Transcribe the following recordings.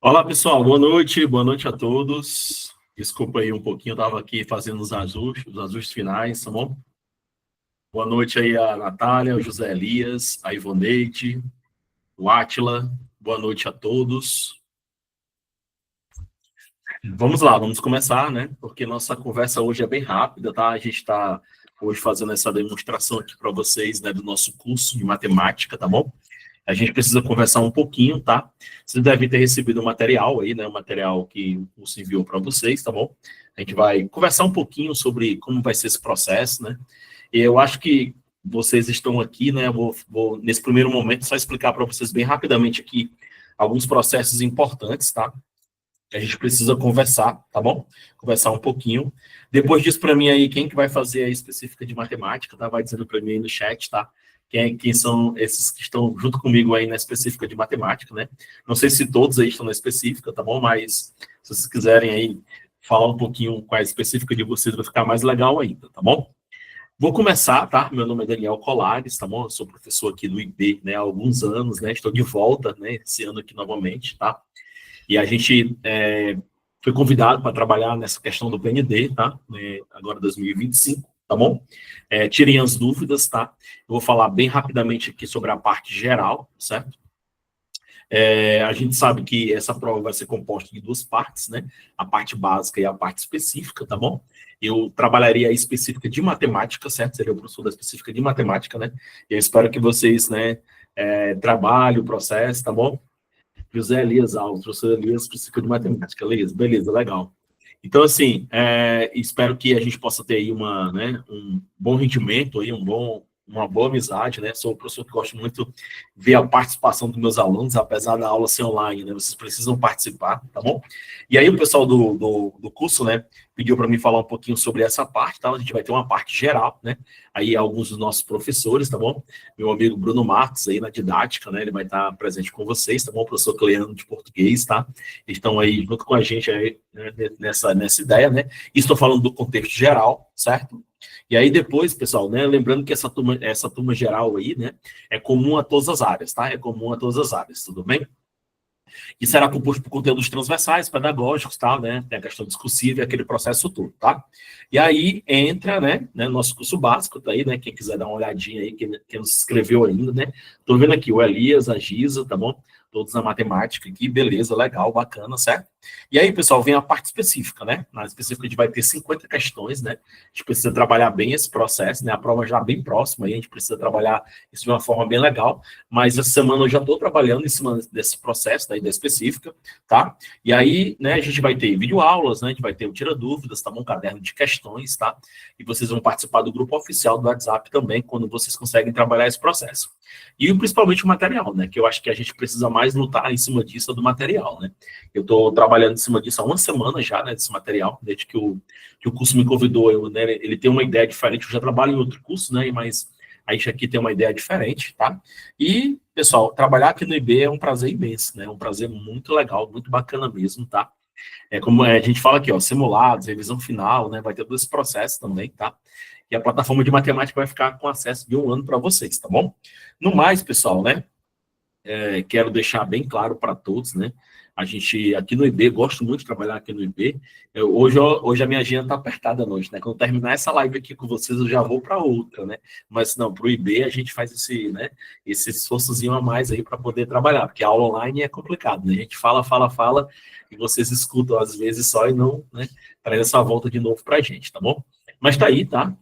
Olá, pessoal. Boa noite a todos. Desculpa aí um pouquinho, eu estava aqui fazendo os ajustes finais, tá bom? Boa noite aí a Natália, o José Elias, a Ivoneide, o Átila. Boa noite a todos. Vamos lá, vamos começar, né? Porque nossa conversa hoje é bem rápida, tá? A gente está hoje fazendo essa demonstração aqui para vocês, né, do nosso curso de matemática, tá bom? A gente precisa conversar um pouquinho, tá? Vocês devem ter recebido o material aí, né? O material que o curso enviou para vocês, tá bom? A gente vai conversar um pouquinho sobre como vai ser esse processo, né? E eu acho que vocês estão aqui, né? Eu vou nesse primeiro momento, só explicar para vocês bem rapidamente aqui alguns processos importantes, tá? Que a gente precisa conversar, tá bom? Conversar um pouquinho. Depois disso, para mim aí, quem que vai fazer a específica de matemática, tá? Vai dizendo para mim aí no chat, tá? Quem são esses que estão junto comigo aí na específica de matemática, né? Não sei se todos aí estão na específica, tá bom? Mas se vocês quiserem aí falar um pouquinho com a específica de vocês, vai ficar mais legal ainda, tá bom? Vou começar, tá? Meu nome é Daniel Colares, tá bom? Eu sou professor aqui no IB, né, há alguns anos, né? Estou de volta, né, esse ano aqui novamente, tá? E a gente foi convidado para trabalhar nessa questão do PND, tá? Agora 2025, tá bom? Tirem as dúvidas, tá? Eu vou falar bem rapidamente aqui sobre a parte geral, certo? A gente sabe que essa prova vai ser composta de duas partes, né? A parte básica e a parte específica, tá bom? Eu trabalharia a específica de matemática, certo? Seria o professor da específica de matemática, né? E eu espero que vocês, né, trabalhem o processo, tá bom? José Elias Alves, professor Elias, específica de matemática. Elias, beleza, legal. Então, assim, espero que a gente possa ter aí um bom rendimento, aí, uma boa amizade, né? Sou um professor que gosto muito de ver a participação dos meus alunos, apesar da aula ser online, né? Vocês precisam participar, tá bom? E aí o pessoal do curso, né, pediu para mim falar um pouquinho sobre essa parte, tá? A gente vai ter uma parte geral, né? Aí alguns dos nossos professores, tá bom? Meu amigo Bruno Marques aí na didática, né? Ele vai estar presente com vocês, tá bom? O professor Cleano de português, tá? Eles estão aí junto com a gente aí, né, nessa ideia, né? E estou falando do contexto geral, certo? E aí depois, pessoal, né, lembrando que essa turma geral aí, né, é comum a todas as áreas, tá? É comum a todas as áreas, tudo bem? E será composto por conteúdos transversais, pedagógicos, tal, né? Tem a questão discursiva e aquele processo todo, tá? E aí entra, né, nosso curso básico, tá aí, né? Quem quiser dar uma olhadinha aí, quem não se inscreveu ainda, né? Tô vendo aqui o Elias, a Giza, tá bom? Todos na matemática aqui, beleza, legal, bacana, certo? E aí, pessoal, vem a parte específica, né? Na específica a gente vai ter 50 questões, né? A gente precisa trabalhar bem esse processo, né? A prova já bem próxima aí, a gente precisa trabalhar isso de uma forma bem legal, mas essa semana eu já estou trabalhando em cima desse processo da ideia específica, tá? E aí, né, a gente vai ter videoaulas, né? A gente vai ter o Tira Dúvidas, tá bom? Um caderno de questões, tá? E vocês vão participar do grupo oficial do WhatsApp também, quando vocês conseguem trabalhar esse processo. E principalmente o material, né? Que eu acho que a gente precisa mais lutar em cima disso, do material, né? Eu estou trabalhando em cima disso há uma semana já, né? Desse material, desde que o curso me convidou, né, ele tem uma ideia diferente, eu já trabalho em outro curso, né? Mas a gente aqui tem uma ideia diferente, tá? E, pessoal, trabalhar aqui no IB é um prazer imenso, né? É um prazer muito legal, muito bacana mesmo, tá? Como a gente fala aqui, ó, simulados, revisão final, né? Vai ter todo esse processo também, tá? E a plataforma de matemática vai ficar com acesso de 1 ano para vocês, tá bom? No mais, pessoal, né? Quero deixar bem claro para todos, né? A gente aqui no IB, gosto muito de trabalhar aqui no IB. Hoje a minha agenda está apertada à noite, né? Quando terminar essa live aqui com vocês, eu já vou para outra, né? Mas não, para o IB a gente faz esse esforçozinho a mais aí para poder trabalhar, porque a aula online é complicado, né? A gente fala, fala, fala, e vocês escutam às vezes só e não, né? Traz essa volta de novo para a gente, tá bom? Mas tá aí, tá?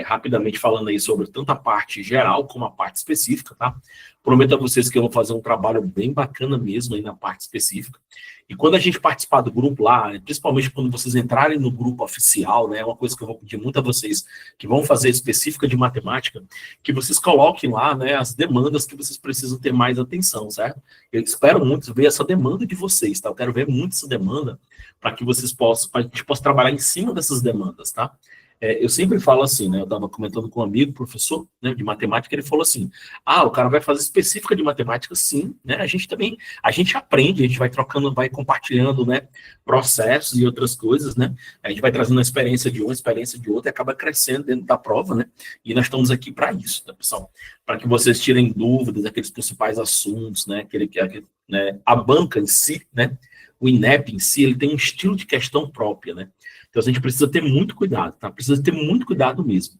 Rapidamente falando aí sobre tanto a parte geral como a parte específica, tá? Prometo a vocês que eu vou fazer um trabalho bem bacana mesmo aí na parte específica. E quando a gente participar do grupo lá, principalmente quando vocês entrarem no grupo oficial, né, é uma coisa que eu vou pedir muito a vocês que vão fazer específica de matemática, que vocês coloquem lá, né, as demandas que vocês precisam ter mais atenção, certo? Eu espero muito ver essa demanda de vocês, tá? Eu quero ver muito essa demanda para que vocês possam, para a gente possa trabalhar em cima dessas demandas, tá? Eu sempre falo assim, né? Eu estava comentando com um amigo, professor, né, de matemática, ele falou assim: o cara vai fazer específica de matemática, sim, né? A gente aprende, a gente vai trocando, vai compartilhando, né, processos e outras coisas, né? A gente vai trazendo a experiência de um, a experiência de outro, e acaba crescendo dentro da prova, né? E nós estamos aqui para isso, tá, pessoal? Para que vocês tirem dúvidas, aqueles principais assuntos, né? Né? A banca em si, né? o INEP em si, ele tem um estilo de questão própria, né? Então a gente precisa ter muito cuidado, tá? Precisa ter muito cuidado mesmo.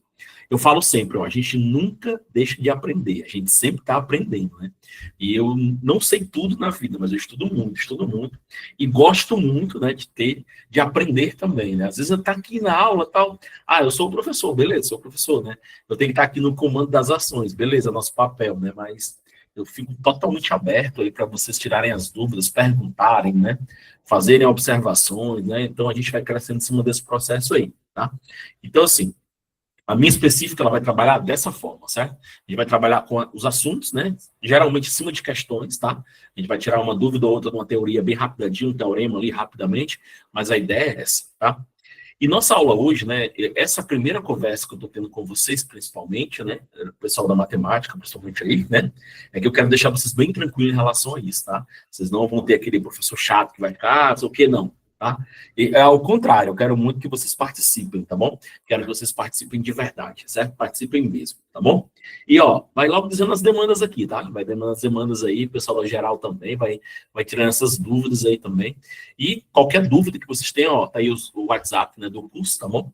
Eu falo sempre, ó, a gente nunca deixa de aprender, a gente sempre está aprendendo, né? E eu não sei tudo na vida, mas eu estudo muito, e gosto muito, né, de aprender também, né? Às vezes eu estou aqui na aula tal, eu sou o professor, beleza, sou o professor, né? Eu tenho que estar aqui no comando das ações, beleza, nosso papel, né? Mas eu fico totalmente aberto aí para vocês tirarem as dúvidas, perguntarem, né? Fazerem observações, né? Então a gente vai crescendo em cima desse processo aí, tá? Então, assim, a minha específica, ela vai trabalhar dessa forma, certo? A gente vai trabalhar com os assuntos, né? Geralmente em cima de questões, tá? A gente vai tirar uma dúvida ou outra de uma teoria bem rapidinho, um teorema ali rapidamente, mas a ideia é essa, tá? E nossa aula hoje, né? Essa primeira conversa que eu estou tendo com vocês, principalmente, né? O pessoal da matemática, principalmente aí, né? É que eu quero deixar vocês bem tranquilos em relação a isso, tá? Vocês não vão ter aquele professor chato que vai ficar, não sei o quê, não. Tá? E, ao contrário, eu quero muito que vocês participem, tá bom? Quero que vocês participem de verdade, certo? Participem mesmo, tá bom? E, ó, vai logo dizendo as demandas aqui, tá? Vai dando as demandas aí, o pessoal da geral também vai tirando essas dúvidas aí também. E qualquer dúvida que vocês tenham, ó, tá aí o WhatsApp, né, do curso, tá bom?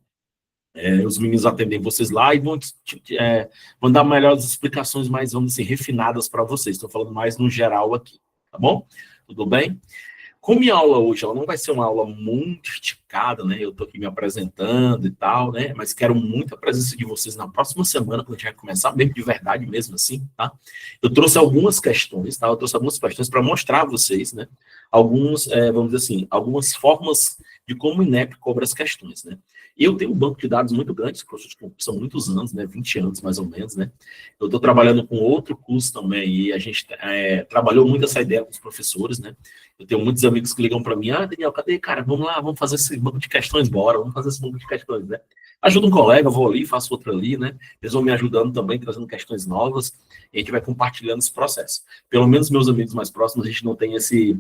Os meninos atendem vocês lá e vão dar melhores explicações mais, vamos dizer, refinadas para vocês. Estou falando mais no geral aqui, tá bom? Tudo bem? Como minha aula hoje, ela não vai ser uma aula muito esticada, né? Eu estou aqui me apresentando e tal, né? Mas quero muito a presença de vocês na próxima semana, quando a gente vai começar mesmo de verdade mesmo assim, tá? Eu trouxe algumas questões, tá? Eu trouxe algumas questões para mostrar a vocês, né? Alguns, vamos dizer assim, algumas formas de como o INEP cobra as questões, né? Eu tenho um banco de dados muito grande, são muitos anos, né? 20 anos mais ou menos, né? Eu estou trabalhando com outro curso também e a gente trabalhou muito essa ideia com os professores, né? Eu tenho muitos amigos que ligam para mim, Daniel, cadê, cara? Vamos lá, vamos fazer esse banco de questões, bora, vamos fazer esse banco de questões, né? Ajuda um colega, eu vou ali, faço outro ali, né? Eles vão me ajudando também, trazendo questões novas, e a gente vai compartilhando esse processo. Pelo menos meus amigos mais próximos, a gente não tem esse,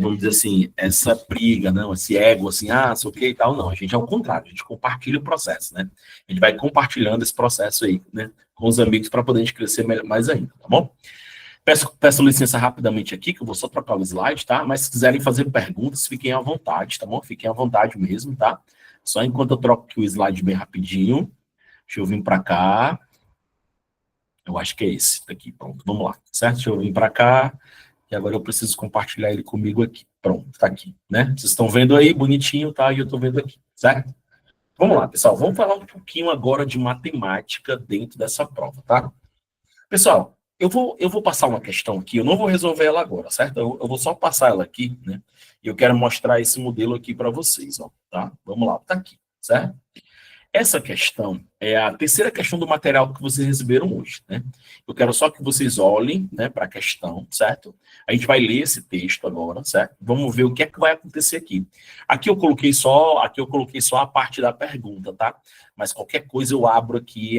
vamos dizer assim, essa briga, não, esse ego, assim, sei o que e tal, não. A gente é o contrário, a gente compartilha o processo, né? A gente vai compartilhando esse processo aí, né? Com os amigos para poder a gente crescer mais ainda, tá bom? Peço licença rapidamente aqui, que eu vou só trocar o slide, tá? Mas se quiserem fazer perguntas, fiquem à vontade, tá bom? Fiquem à vontade mesmo, tá? Só enquanto eu troco aqui o slide bem rapidinho. Deixa eu vir para cá. Eu acho que é esse daqui, pronto. Vamos lá, certo? Deixa eu vir para cá. E agora eu preciso compartilhar ele comigo aqui. Pronto, tá aqui, né? Vocês estão vendo aí, bonitinho, tá? E eu estou vendo aqui, certo? Vamos lá, pessoal. Vamos falar um pouquinho agora de matemática dentro dessa prova, tá? Pessoal, eu vou passar uma questão aqui, eu não vou resolver ela agora, certo? Eu vou só passar ela aqui, né? E eu quero mostrar esse modelo aqui para vocês, ó, tá? Vamos lá, tá aqui, certo? Essa questão é a terceira questão do material que vocês receberam hoje, né? Eu quero só que vocês olhem, né, para a questão, certo? A gente vai ler esse texto agora, certo? Vamos ver o que é que vai acontecer aqui. Aqui eu coloquei só a parte da pergunta, tá? Mas qualquer coisa eu abro aqui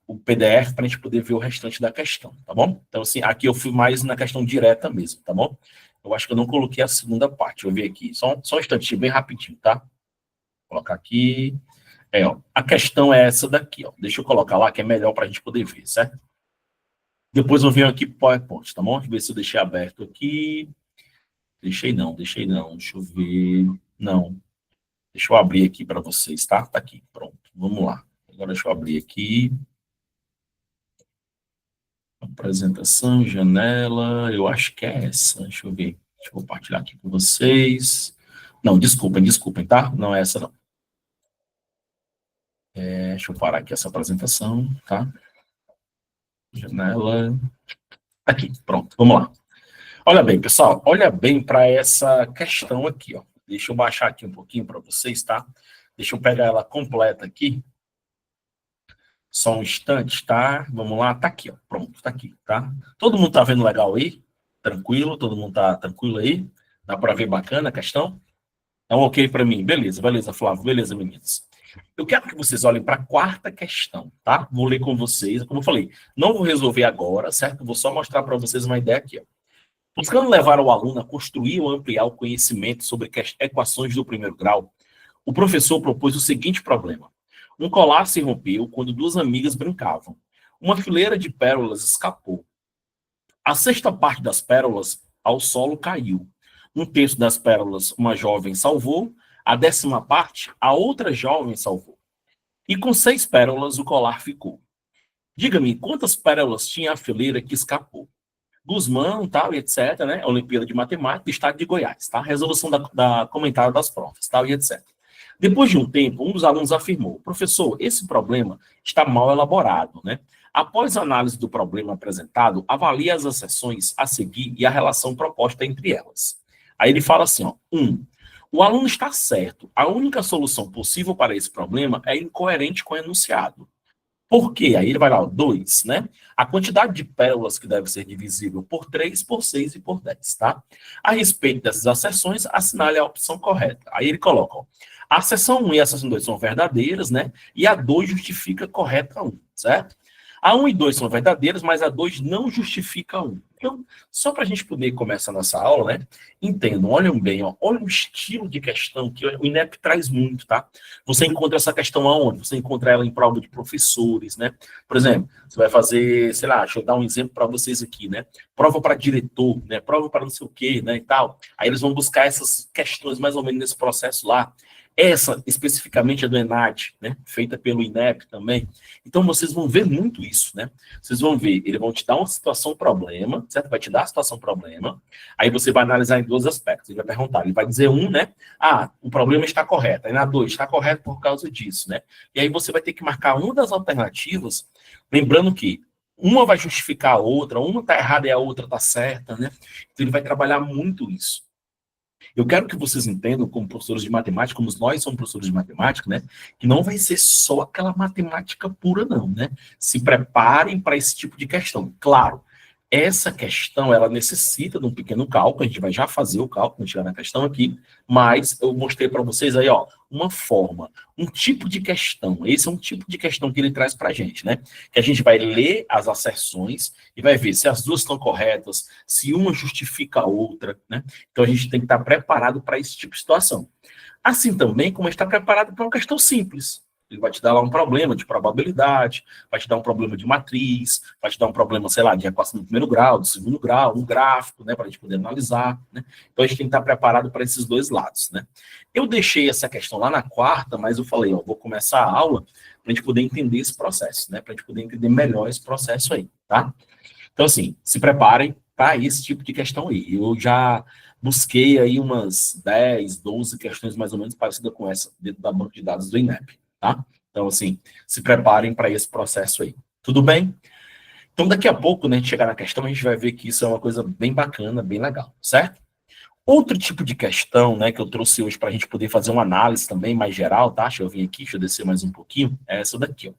o PDF para a gente poder ver o restante da questão, tá bom? Então, assim, aqui eu fui mais na questão direta mesmo, tá bom? Eu acho que eu não coloquei a segunda parte, deixa eu ver aqui. Só um instantinho, bem rapidinho, tá? Vou colocar aqui. Ó, a questão é essa daqui, ó. Deixa eu colocar lá, que é melhor para a gente poder ver, certo? Depois eu venho aqui para o PowerPoint, tá bom? Deixa eu ver se eu deixei aberto aqui. Deixei não. Deixa eu ver. Não. Deixa eu abrir aqui para vocês, tá? Tá aqui, pronto. Vamos lá. Agora deixa eu abrir aqui. Apresentação, janela, eu acho que é essa. Deixa eu ver. Deixa eu compartilhar aqui com vocês. Não, desculpem, tá? Não é essa, não. Deixa eu parar aqui essa apresentação, tá? Janela. Aqui, pronto, vamos lá. Olha bem, pessoal, olha bem para essa questão aqui, ó. Deixa eu baixar aqui um pouquinho para vocês, tá? Deixa eu pegar ela completa aqui. Só um instante, tá? Vamos lá, tá aqui, ó. Pronto, tá aqui, tá? Todo mundo tá vendo legal aí? Tranquilo? Todo mundo tá tranquilo aí? Dá para ver bacana a questão? É um ok para mim. Beleza, Flávio. Beleza, meninos. Eu quero que vocês olhem para a quarta questão, tá? Vou ler com vocês. Como eu falei, não vou resolver agora, certo? Vou só mostrar para vocês uma ideia aqui, ó. Buscando levar o aluno a construir ou ampliar o conhecimento sobre equações do primeiro grau, o professor propôs o seguinte problema. Um colar se rompeu quando duas amigas brincavam. Uma fileira de pérolas escapou. A sexta parte das pérolas ao solo caiu. Um terço das pérolas uma jovem salvou, a 10ª parte a outra jovem salvou. E com 6 pérolas o colar ficou. Diga-me, quantas pérolas tinha a fileira que escapou? Guzmão, tal, e etc., né? Olimpíada de Matemática do Estado de Goiás, tá? Resolução da comentário das provas, tal, e etc. Depois de um tempo, um dos alunos afirmou: professor, esse problema está mal elaborado, né? Após a análise do problema apresentado, avalie as exceções a seguir e a relação proposta entre elas. Aí ele fala assim, ó, 1. O aluno está certo. A única solução possível para esse problema é incoerente com o enunciado. Por quê? Aí ele vai lá, 2, né? A quantidade de pérolas que deve ser divisível por 3, por 6 e por 10, tá? A respeito dessas asserções, assinale a opção correta. Aí ele coloca, ó, a asserção 1 e a asserção 2 são verdadeiras, né? E a 2 justifica correta 1, certo? A 1 e 2 são verdadeiras, mas a 2 não justifica 1. Então, só para a gente poder começar nossa aula, né? Entendam, olhem bem, ó, olha o estilo de questão que o INEP traz muito, tá? Você encontra essa questão aonde? Você encontra ela em prova de professores, né? Por exemplo, você vai fazer, sei lá, deixa eu dar um exemplo para vocês aqui, né? Prova para diretor, né? Prova para não sei o quê, né? E tal. Aí eles vão buscar essas questões mais ou menos nesse processo lá. Essa, especificamente, é do ENAD, né? Feita pelo INEP também. Então, vocês vão ver muito isso, né? Vocês vão ver, eles vão te dar uma situação-problema, certo? Vai te dar a situação-problema, aí você vai analisar em 2 aspectos. Ele vai perguntar, ele vai dizer né? Ah, o problema está correto. Aí na 2, está correto por causa disso, né? E aí você vai ter que marcar uma das alternativas, lembrando que uma vai justificar a outra, uma está errada e a outra está certa, né? Então, ele vai trabalhar muito isso. Eu quero que vocês entendam, como professores de matemática, como nós somos professores de matemática, né, que não vai ser só aquela matemática pura, não, né? Se preparem para esse tipo de questão. Claro, essa questão, ela necessita de um pequeno cálculo, a gente vai já fazer o cálculo, quando chegar na questão aqui, mas eu mostrei para vocês aí, ó, uma forma, um tipo de questão. Esse é um tipo de questão que ele traz para a gente, né? Que a gente vai ler as asserções e vai ver se as duas estão corretas, se uma justifica a outra, né? Então a gente tem que estar preparado para esse tipo de situação. Assim também como está preparado para uma questão simples. Ele vai te dar lá um problema de probabilidade, vai te dar um problema de matriz, vai te dar um problema, sei lá, de equação do 1º grau, do 2º grau, um gráfico, né, para a gente poder analisar, né? Então a gente tem que estar preparado para esses 2 lados, né? Eu deixei essa questão lá na 4ª, mas eu falei, ó, vou começar a aula para a gente poder entender esse processo, né? Para a gente poder entender melhor esse processo aí, tá? Então, assim, se preparem para esse tipo de questão aí. Eu já busquei aí umas 10, 12 questões mais ou menos parecidas com essa, dentro da banca de dados do INEP, tá? Então, assim, se preparem para esse processo aí. Tudo bem? Então, daqui a pouco, né, a gente chegar na questão, a gente vai ver que isso é uma coisa bem bacana, bem legal, certo? Outro tipo de questão, né, que eu trouxe hoje para a gente poder fazer uma análise também mais geral, tá? Deixa eu vir aqui, deixa eu descer mais um pouquinho, é essa daqui, ó.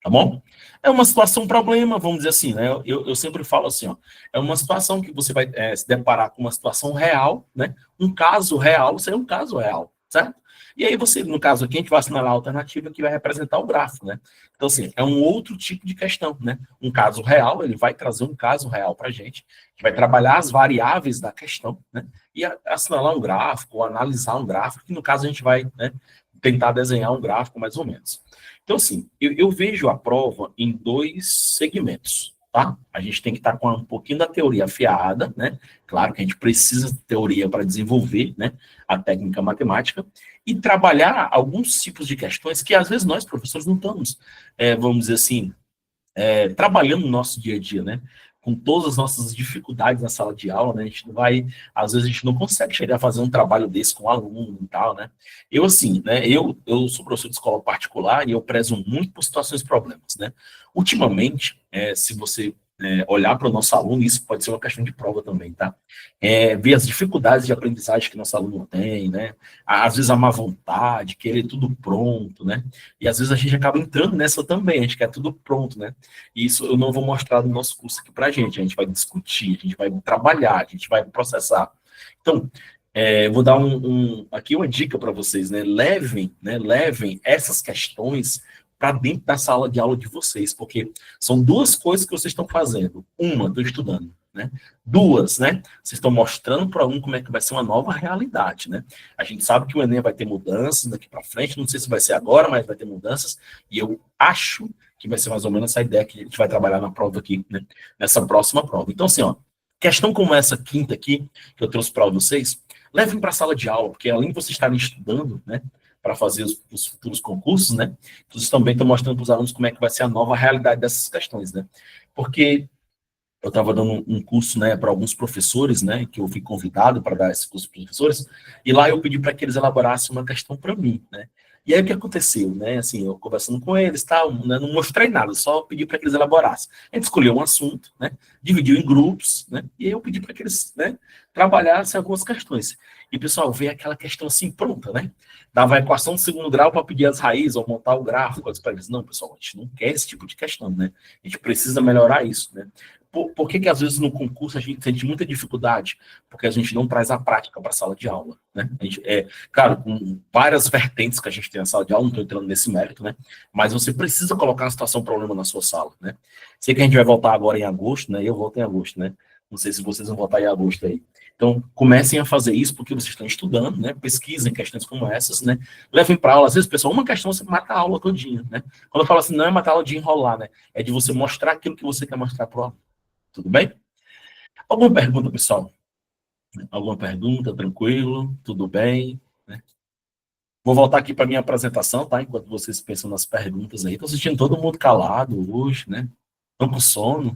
Tá bom? É uma situação problema, vamos dizer assim, né? Eu sempre falo assim, ó, é uma situação que você vai se deparar com uma situação real, né? Um caso real, seria um caso real, certo? E aí você, no caso aqui, a gente vai assinalar a alternativa que vai representar o gráfico, né? Então, assim, é um outro tipo de questão, né? Um caso real, ele vai trazer um caso real para a gente, que vai trabalhar as variáveis da questão, né? E assinalar um gráfico, ou analisar um gráfico, que no caso a gente vai, né, tentar desenhar um gráfico mais ou menos. Então, assim, eu vejo a prova em 2 segmentos, tá? A gente tem que estar com um pouquinho da teoria afiada, né? Claro que a gente precisa de teoria para desenvolver, né, a técnica matemática e trabalhar alguns tipos de questões que, às vezes, nós, professores, não estamos, vamos dizer assim, trabalhando no nosso dia a dia, né? Com todas as nossas dificuldades na sala de aula, né? A gente não vai, às vezes a gente não consegue chegar a fazer um trabalho desse com aluno e tal, né? Eu, assim, né? Eu sou professor de escola particular e eu prezo muito por situações e problemas, né? Ultimamente, se você olhar para o nosso aluno, isso pode ser uma questão de prova também, tá? Ver as dificuldades de aprendizagem que nosso aluno tem, né? Às vezes a má vontade, querer tudo pronto, né? E às vezes a gente acaba entrando nessa também, a gente quer tudo pronto, né? E isso eu não vou mostrar no nosso curso aqui pra gente, a gente vai discutir, a gente vai trabalhar, a gente vai processar. Então, eu vou dar aqui uma dica para vocês, né? Levem essas questões para dentro da sala de aula de vocês, porque são 2 coisas que vocês estão fazendo. Uma, estou estudando, né? 2, né? Vocês estão mostrando para um como é que vai ser uma nova realidade, né? A gente sabe que o Enem vai ter mudanças daqui para frente, não sei se vai ser agora, mas vai ter mudanças, e eu acho que vai ser mais ou menos essa ideia que a gente vai trabalhar na prova aqui, né? Nessa próxima prova. Então, assim, ó, Questão como essa quinta aqui, que eu trouxe para vocês, levem para a sala de aula, porque além de vocês estarem estudando, né, para fazer os futuros concursos, né, vocês também estão mostrando para os alunos como é que vai ser a nova realidade dessas questões, né? Porque eu estava dando um curso, né, para alguns professores, né, que eu fui convidado para dar esse curso para os professores, e lá eu pedi para que eles elaborassem uma questão para mim, né? E aí o que aconteceu, né? Assim, eu conversando com eles, tal, né, não mostrei nada, só pedi para que eles elaborassem. A gente escolheu um assunto, né? Dividiu em grupos, né? E aí eu pedi para que eles, né, trabalhassem algumas questões. E pessoal, veio aquela questão assim pronta, né? Dava a equação de segundo grau para pedir as raízes ou montar o gráfico. Eu disse para eles, não, pessoal, a gente não quer esse tipo de questão, né? A gente precisa melhorar isso, né? Por que às vezes no concurso a gente sente muita dificuldade? Porque a gente não traz a prática para a sala de aula, né? A gente, claro, com várias vertentes que a gente tem na sala de aula, não estou entrando nesse mérito, né? Mas você precisa colocar a situação problema na sua sala, né? Sei que a gente vai voltar agora em agosto, né? Eu volto em agosto, né? Não sei se vocês vão voltar em agosto aí. Então, comecem a fazer isso porque vocês estão estudando, né? Pesquisem questões como essas, né? Levem para aula. Às vezes, pessoal, uma questão você mata a aula todinha, né? Quando eu falo assim, não é matar a aula de enrolar, né? É de você mostrar aquilo que você quer mostrar para o aluno. Tudo bem? Alguma pergunta, pessoal? Alguma pergunta? Tranquilo? Tudo bem? Né? Vou voltar aqui para minha apresentação, tá? Enquanto vocês pensam nas perguntas aí. Estou assistindo todo mundo calado hoje, né? Estão com sono?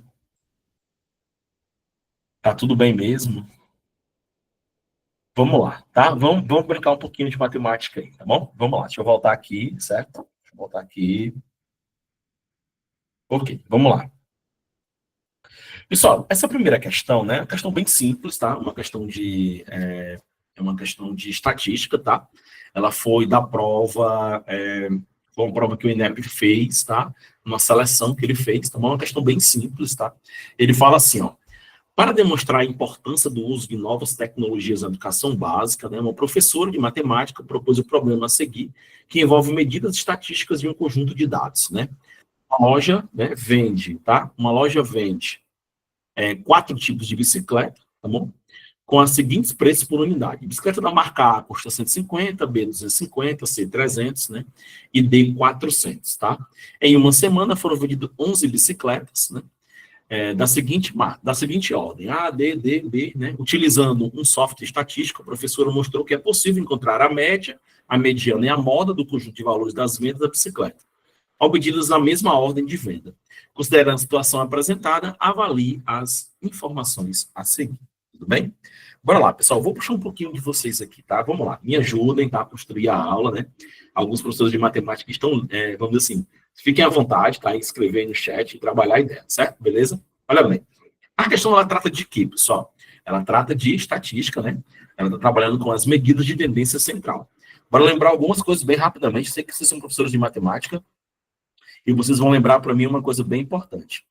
Tá tudo bem mesmo? Vamos lá, tá? Vamos brincar um pouquinho de matemática aí, tá bom? Vamos lá, deixa eu voltar aqui, certo? Deixa eu voltar aqui. Ok, vamos lá. Pessoal, essa primeira questão, né? É uma questão bem simples, tá? É uma questão de estatística, tá? Ela foi da prova, foi uma prova que o INEP fez, tá? Uma seleção que ele fez, tá bom? É uma questão bem simples, tá? Ele fala assim, ó. Para demonstrar a importância do uso de novas tecnologias na educação básica, né, uma professora de matemática propôs o problema a seguir, que envolve medidas estatísticas de um conjunto de dados, né? Uma loja, né, vende, tá? Uma loja vende 4 tipos de bicicleta, tá bom? Com os seguintes preços por unidade. Bicicleta da marca A custa 150, B 250, C 300, né? E D 400, tá? Em uma semana foram vendidas 11 bicicletas, né? Da seguinte ordem, A, D, D, B, né? Utilizando um software estatístico, a professora mostrou que é possível encontrar a média, a mediana e a moda do conjunto de valores das vendas da bicicleta obtidas na mesma ordem de venda. Considerando a situação apresentada, avalie as informações a seguir. Tudo bem? Bora lá, pessoal. Vou puxar um pouquinho de vocês aqui, tá? Vamos lá. Me ajudem, tá? A construir a aula, né? Alguns professores de matemática estão, vamos dizer assim, fiquem à vontade, tá? Escrever aí no chat e trabalhar a ideia, certo? Beleza? Olha bem. A questão, ela trata de quê, pessoal? Ela trata de estatística, né? Ela está trabalhando com as medidas de tendência central. Bora lembrar algumas coisas bem rapidamente. Sei que vocês são professores de matemática, e vocês vão lembrar para mim uma coisa bem importante.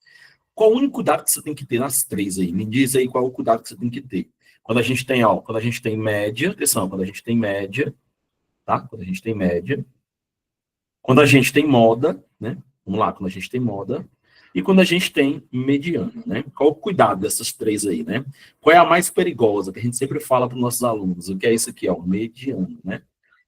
Qual o único cuidado que você tem que ter nas três aí? Me diz aí qual é o cuidado que você tem que ter. Quando a gente tem, ó, quando a gente tem média, atenção, quando a gente tem média, tá? Quando a gente tem média. Quando a gente tem moda, né? Vamos lá, quando a gente tem moda. E quando a gente tem mediana, né? Qual o cuidado dessas três aí, né? Qual é a mais perigosa, que a gente sempre fala para os nossos alunos? O que é isso aqui, ó? O mediano, né?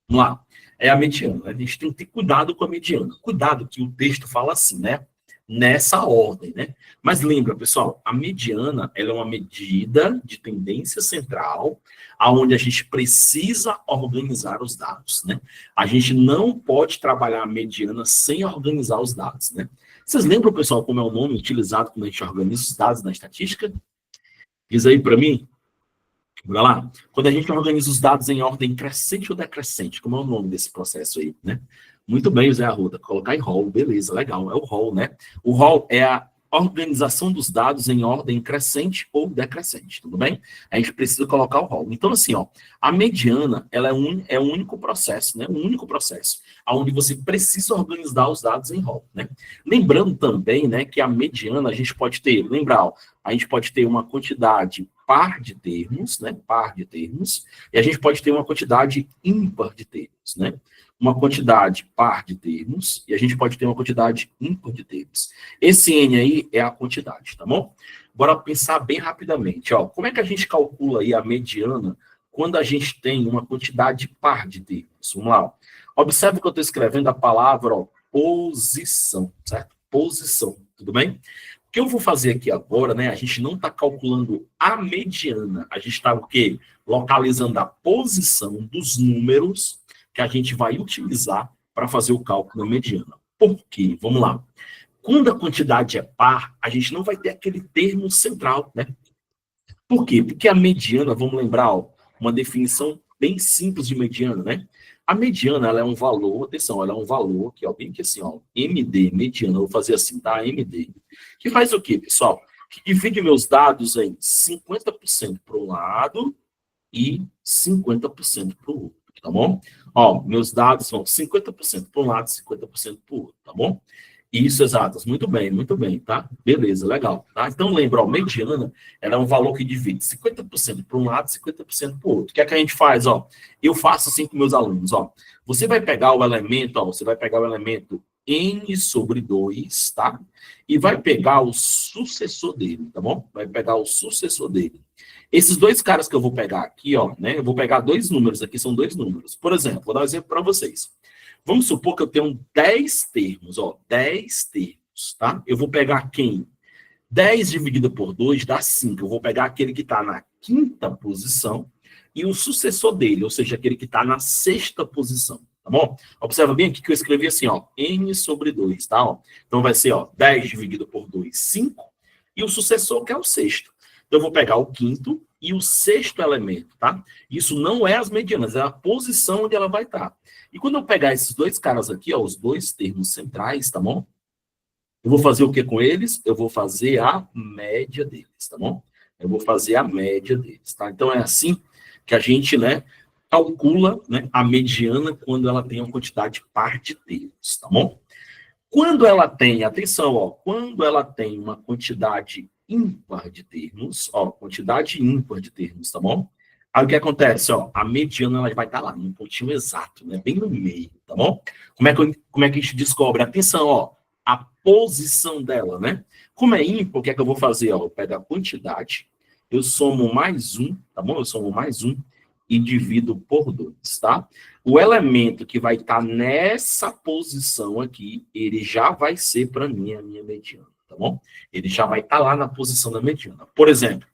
Vamos lá. É a mediana. A gente tem que ter cuidado com a mediana. Cuidado que o texto fala assim, né? Nessa ordem, né? Mas lembra, pessoal, a mediana, ela é uma medida de tendência central, aonde a gente precisa organizar os dados, né? A gente não pode trabalhar a mediana sem organizar os dados, né? Vocês lembram, pessoal, como é o nome utilizado quando a gente organiza os dados na estatística? Diz aí para mim. Bora lá. Quando a gente organiza os dados em ordem crescente ou decrescente, como é o nome desse processo aí, né? Muito bem, Zé Arruda. Colocar em rol, beleza, legal. É o rol, né? O rol é a organização dos dados em ordem crescente ou decrescente, tudo bem? A gente precisa colocar o rol. Então, assim, ó, a mediana, ela é um único processo, né? Um único processo, onde você precisa organizar os dados em rol, né? Lembrando também, né, que a mediana a gente pode ter, lembrar, ó, a gente pode ter uma quantidade par de termos, né? Par de termos, e a gente pode ter uma quantidade ímpar de termos, né? Uma quantidade par de termos, e a gente pode ter uma quantidade ímpar de termos. Esse N aí é a quantidade, tá bom? Bora pensar bem rapidamente, ó. Como é que a gente calcula aí a mediana quando a gente tem uma quantidade par de termos? Vamos lá, ó. Observe que eu estou escrevendo a palavra, ó, posição, certo? Posição, tudo bem? O que eu vou fazer aqui agora, né? A gente não está calculando a mediana, a gente está o quê? Localizando a posição dos números que a gente vai utilizar para fazer o cálculo da mediana. Por quê? Vamos lá. Quando a quantidade é par, a gente não vai ter aquele termo central, né? Por quê? Porque a mediana, vamos lembrar, ó, uma definição bem simples de mediana, né? A mediana, ela é um valor, atenção, ela é um valor aqui, ó, bem que assim, ó, MD, mediana, eu vou fazer assim, tá? MD. Que faz o quê, pessoal? Que divide meus dados em 50% para um lado e 50% para o outro, tá bom? Ó, meus dados vão 50% para um lado, 50% para o outro, tá bom? Isso, exatas. Muito bem, tá? Beleza, legal. Tá? Então, lembra, ó, mediana, ela é um valor que divide 50% para um lado e 50% para o outro. O que é que a gente faz, ó? Eu faço assim com meus alunos, ó. Você vai pegar o elemento, ó, você vai pegar o elemento n sobre 2, tá? E vai pegar o sucessor dele, tá bom? Vai pegar o sucessor dele. Esses dois caras que eu vou pegar aqui, ó, né? Eu vou pegar dois números aqui, são dois números. Por exemplo, vou dar um exemplo para vocês. Vamos supor que eu tenho 10 termos, ó, 10 termos, tá? Eu vou pegar quem? 10 dividido por 2 dá 5. Eu vou pegar aquele que está na quinta posição e o sucessor dele, ou seja, aquele que está na sexta posição, tá bom? Observa bem aqui que eu escrevi assim, ó, n sobre 2, tá? Ó. Então vai ser, ó, 10 dividido por 2, 5, e o sucessor que é o sexto. Então eu vou pegar o quinto e o sexto elemento, tá? Isso não é as medianas, é a posição onde ela vai estar. E quando eu pegar esses dois caras aqui, ó, os dois termos centrais, tá bom? Eu vou fazer o que com eles? Eu vou fazer a média deles, tá bom? Eu vou fazer a média deles, tá? Então é assim que a gente, né, calcula, né, a mediana quando ela tem uma quantidade par de termos, tá bom? Quando ela tem, atenção, ó, quando ela tem uma quantidade ímpar de termos, ó, quantidade ímpar de termos, tá bom? Aí o que acontece, ó, a mediana ela vai estar lá, no pontinho exato, né, bem no meio, tá bom? Como é que a gente descobre? Atenção, ó, a posição dela, né? Como é ímpar, o que é que eu vou fazer? Ó, eu pego a quantidade, eu somo mais um, tá bom? Eu somo mais um e divido por 2, tá? O elemento que vai estar nessa posição aqui, ele já vai ser para mim a minha mediana, tá bom? Ele já vai estar lá na posição da mediana. Por exemplo,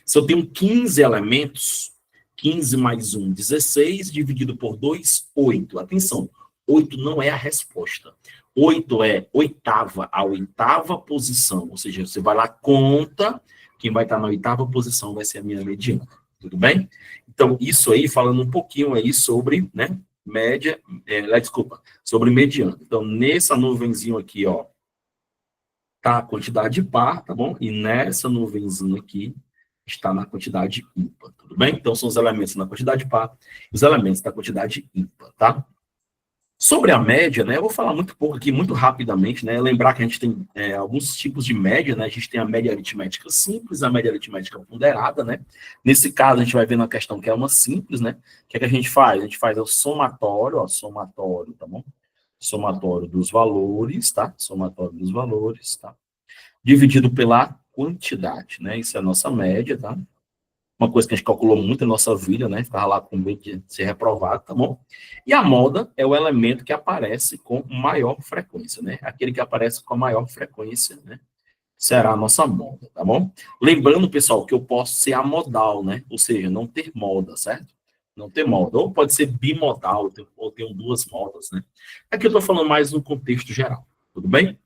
se eu tenho 15 elementos, 15 mais 1, 16, dividido por 2, 8. Atenção, 8 não é a resposta. 8 é oitava, a oitava posição. Ou seja, você vai lá, conta, quem vai estar na oitava posição vai ser a minha mediana. Tudo bem? Então, isso aí, falando um pouquinho aí sobre, né, média, desculpa, sobre mediana. Então, nessa nuvenzinho aqui, ó, tá a quantidade par, tá bom? E nessa nuvenzinha aqui, está na quantidade ímpar, tudo bem? Então, são os elementos na quantidade par e os elementos da quantidade ímpar, tá? Sobre a média, né, eu vou falar muito pouco aqui, muito rapidamente, né, lembrar que a gente tem alguns tipos de média, né, a gente tem a média aritmética simples, a média aritmética ponderada, né, nesse caso a gente vai ver na questão que é uma simples, né, o que é que a gente faz? A gente faz o somatório, ó, somatório, tá bom? Somatório dos valores, tá? Somatório dos valores, tá? Dividido pela quantidade, né, isso é a nossa média, tá? Uma coisa que a gente calculou muito na nossa vida, né? Ficava lá com medo de ser reprovado, tá bom? E a moda é o elemento que aparece com maior frequência, né? Aquele que aparece com a maior frequência, né? Será a nossa moda, tá bom? Lembrando, pessoal, que eu posso ser amodal, né? Ou seja, não ter moda, certo? Não ter moda. Ou pode ser bimodal, ou tenho duas modas, né? Aqui eu tô falando mais no contexto geral, tudo bem?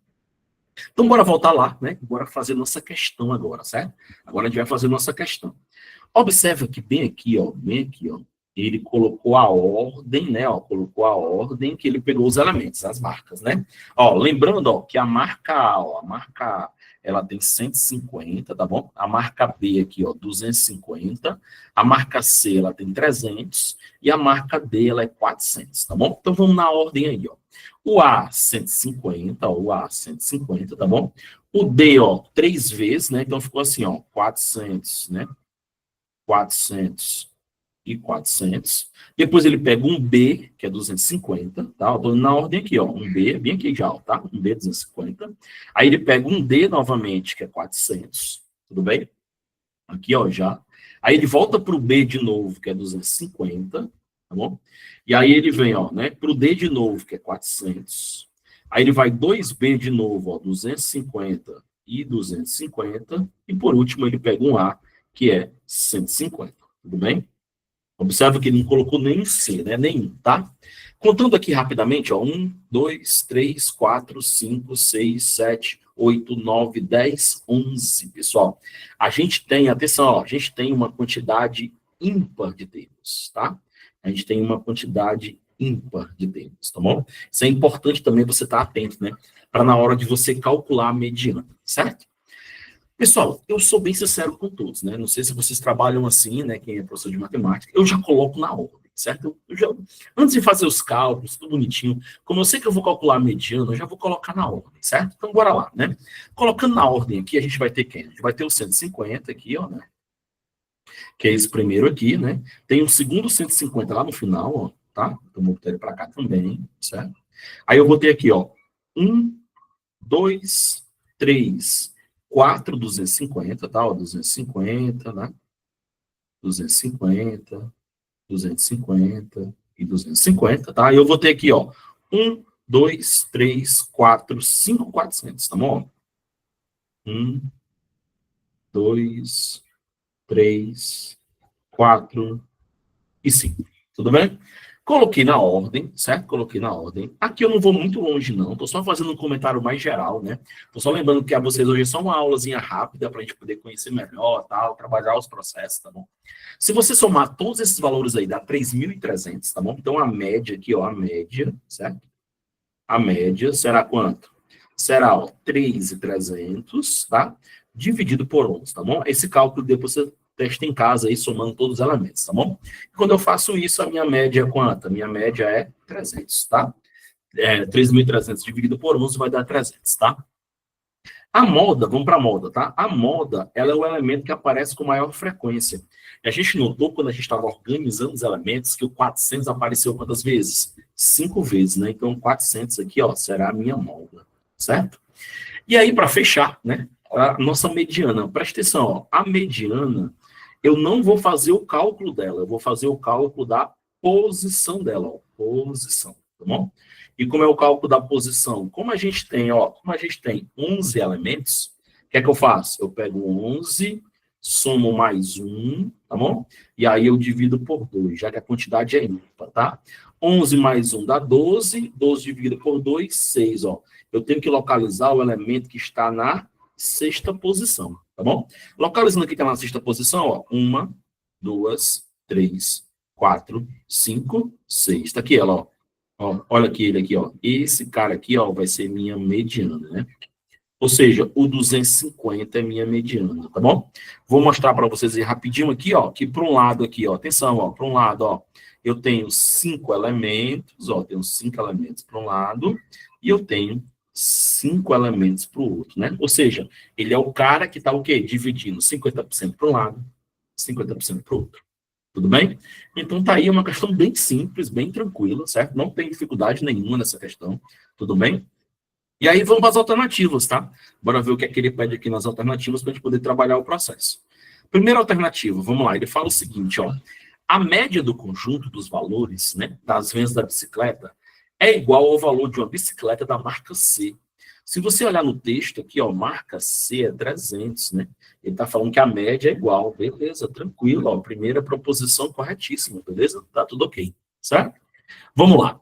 Então, bora voltar lá, né? Bora fazer nossa questão agora, certo? Agora a gente vai fazer nossa questão. Observa que bem aqui, ó, ele colocou a ordem, né, ó, colocou a ordem que ele pegou os elementos, as marcas, né? Ó, lembrando, ó, que a marca A, ó, a marca A, ela tem 150, tá bom? A marca B aqui, ó, 250, a marca C, ela tem 300 e a marca D, ela é 400, tá bom? Então vamos na ordem aí, ó. O A, 150, ó, o A, 150, tá bom? O D, ó, 3 vezes, né? Então ficou assim, ó, 400, né? 400 e 400. Depois ele pega um B, que é 250, tá? Eu tô na ordem aqui, ó. Um B, bem aqui já, tá? Um B, 250. Aí ele pega um D novamente, que é 400. Tudo bem? Aqui, ó, já. Aí ele volta pro B de novo, que é 250, tá bom? E aí ele vem, ó, né? Pro D de novo, que é 400. Aí ele vai 2B de novo, ó, 250 e 250. E por último, ele pega um A, que é 150. Tudo bem? Observa que ele não colocou nem C, né? Nenhum, tá? Contando aqui rapidamente, ó. 1, 2, 3, 4, 5, 6, 7, 8, 9, 10, 11, pessoal. A gente tem, atenção, ó, a gente tem uma quantidade ímpar de termos, tá? A gente tem uma quantidade ímpar de termos, tá bom? Isso é importante também você estar atento, né? Para na hora de você calcular a mediana, certo? Pessoal, eu sou bem sincero com todos, né? Não sei se vocês trabalham assim, né? Quem é professor de matemática, eu já coloco na ordem, certo? Antes de fazer os cálculos, tudo bonitinho, como eu sei que eu vou calcular a mediana, eu já vou colocar na ordem, certo? Então, bora lá, né? Colocando na ordem aqui, a gente vai ter quem? A gente vai ter o 150 aqui, ó, né? Que é esse primeiro aqui, né? Tem um segundo 150 lá no final, ó, tá? Então, vou botar ele para cá também, certo? Aí eu vou ter aqui, ó, 1, 2, 3, 4, 250, tá? Ó, 250, né? 250, 250 e 250, tá? E eu vou ter aqui, ó, 1, 2, 3, 4, 5, 400, tá bom? 1, 2, 3, 4 e 5. Tudo bem? Coloquei na ordem, certo? Coloquei na ordem. Aqui eu não vou muito longe, não. Estou só fazendo um comentário mais geral, né? Estou só lembrando que a vocês hoje é só uma aulazinha rápida para a gente poder conhecer melhor, tal, trabalhar os processos, tá bom? Se você somar todos esses valores aí, dá 3.300, tá bom? Então a média aqui, ó, a média, certo? A média será quanto? Será, ó, 3.300, tá? Dividido por 11, tá bom? Esse cálculo depois você testa em casa aí, somando todos os elementos, tá bom? Quando eu faço isso, a minha média é quanto? A minha média é 300, tá? 3.300 dividido por 11 vai dar 300, tá? A moda, vamos para a moda, tá? A moda, ela é o elemento que aparece com maior frequência. A gente notou, quando a gente estava organizando os elementos, que o 400 apareceu quantas vezes? 5 vezes, né? Então, 400 aqui, ó, será a minha moda, certo? E aí, para fechar, né? A nossa mediana. Presta atenção, ó. A mediana, eu não vou fazer o cálculo dela, eu vou fazer o cálculo da posição dela, ó. Posição, tá bom? E como é o cálculo da posição? Como a gente tem, ó, como a gente tem 11 elementos, o que é que eu faço? Eu pego 11, somo mais 1, tá bom? E aí eu divido por 2, já que a quantidade é ímpar, tá? 11 mais 1 dá 12, 12 dividido por 2, 6, ó. Eu tenho que localizar o elemento que está na sexta posição, tá bom? Localizando aqui que está na sexta posição, ó, 1, 2, 3, 4, 5, 6. Tá aqui ela, ó. Ó, olha aqui ele aqui, ó. Esse cara aqui, ó, vai ser minha mediana, né? Ou seja, o 250 é minha mediana, tá bom? Vou mostrar para vocês aí rapidinho aqui, ó, que para um lado aqui, ó, atenção, ó, para um lado, ó, eu tenho 5 elementos, ó, tenho 5 elementos para um lado e eu tenho 5 elementos para o outro, né? Ou seja, ele é o cara que está o quê? Dividindo 50% para um lado, 50% para o outro. Tudo bem? Então tá aí uma questão bem simples, bem tranquila, certo? Não tem dificuldade nenhuma nessa questão. Tudo bem? E aí vamos para as alternativas, tá? Bora ver o que é que ele pede aqui nas alternativas para a gente poder trabalhar o processo. Primeira alternativa, vamos lá, ele fala o seguinte, ó. A média do conjunto dos valores, né, das vendas da bicicleta é igual ao valor de uma bicicleta da marca C. Se você olhar no texto aqui, ó, marca C é 300, né? Ele está falando que a média é igual, beleza, tranquilo, ó, primeira proposição corretíssima, beleza? Tá tudo ok, certo? Vamos lá.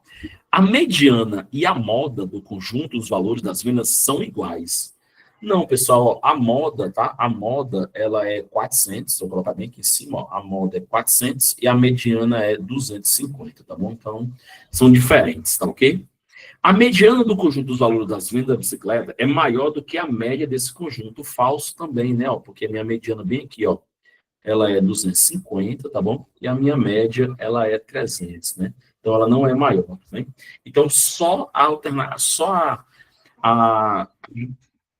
A mediana e a moda do conjunto dos valores das vendas são iguais. Não, pessoal, ó, a moda, tá? A moda, ela é 400, vou colocar bem aqui em cima, ó, a moda é 400 e a mediana é 250, tá bom? Então, são diferentes, tá ok? A mediana do conjunto dos valores das vendas da bicicleta é maior do que a média desse conjunto, falso também, né? Ó, porque a minha mediana bem aqui, ó, ela é 250, tá bom? E a minha média, ela é 300, né? Então, ela não é maior, né? Então, a,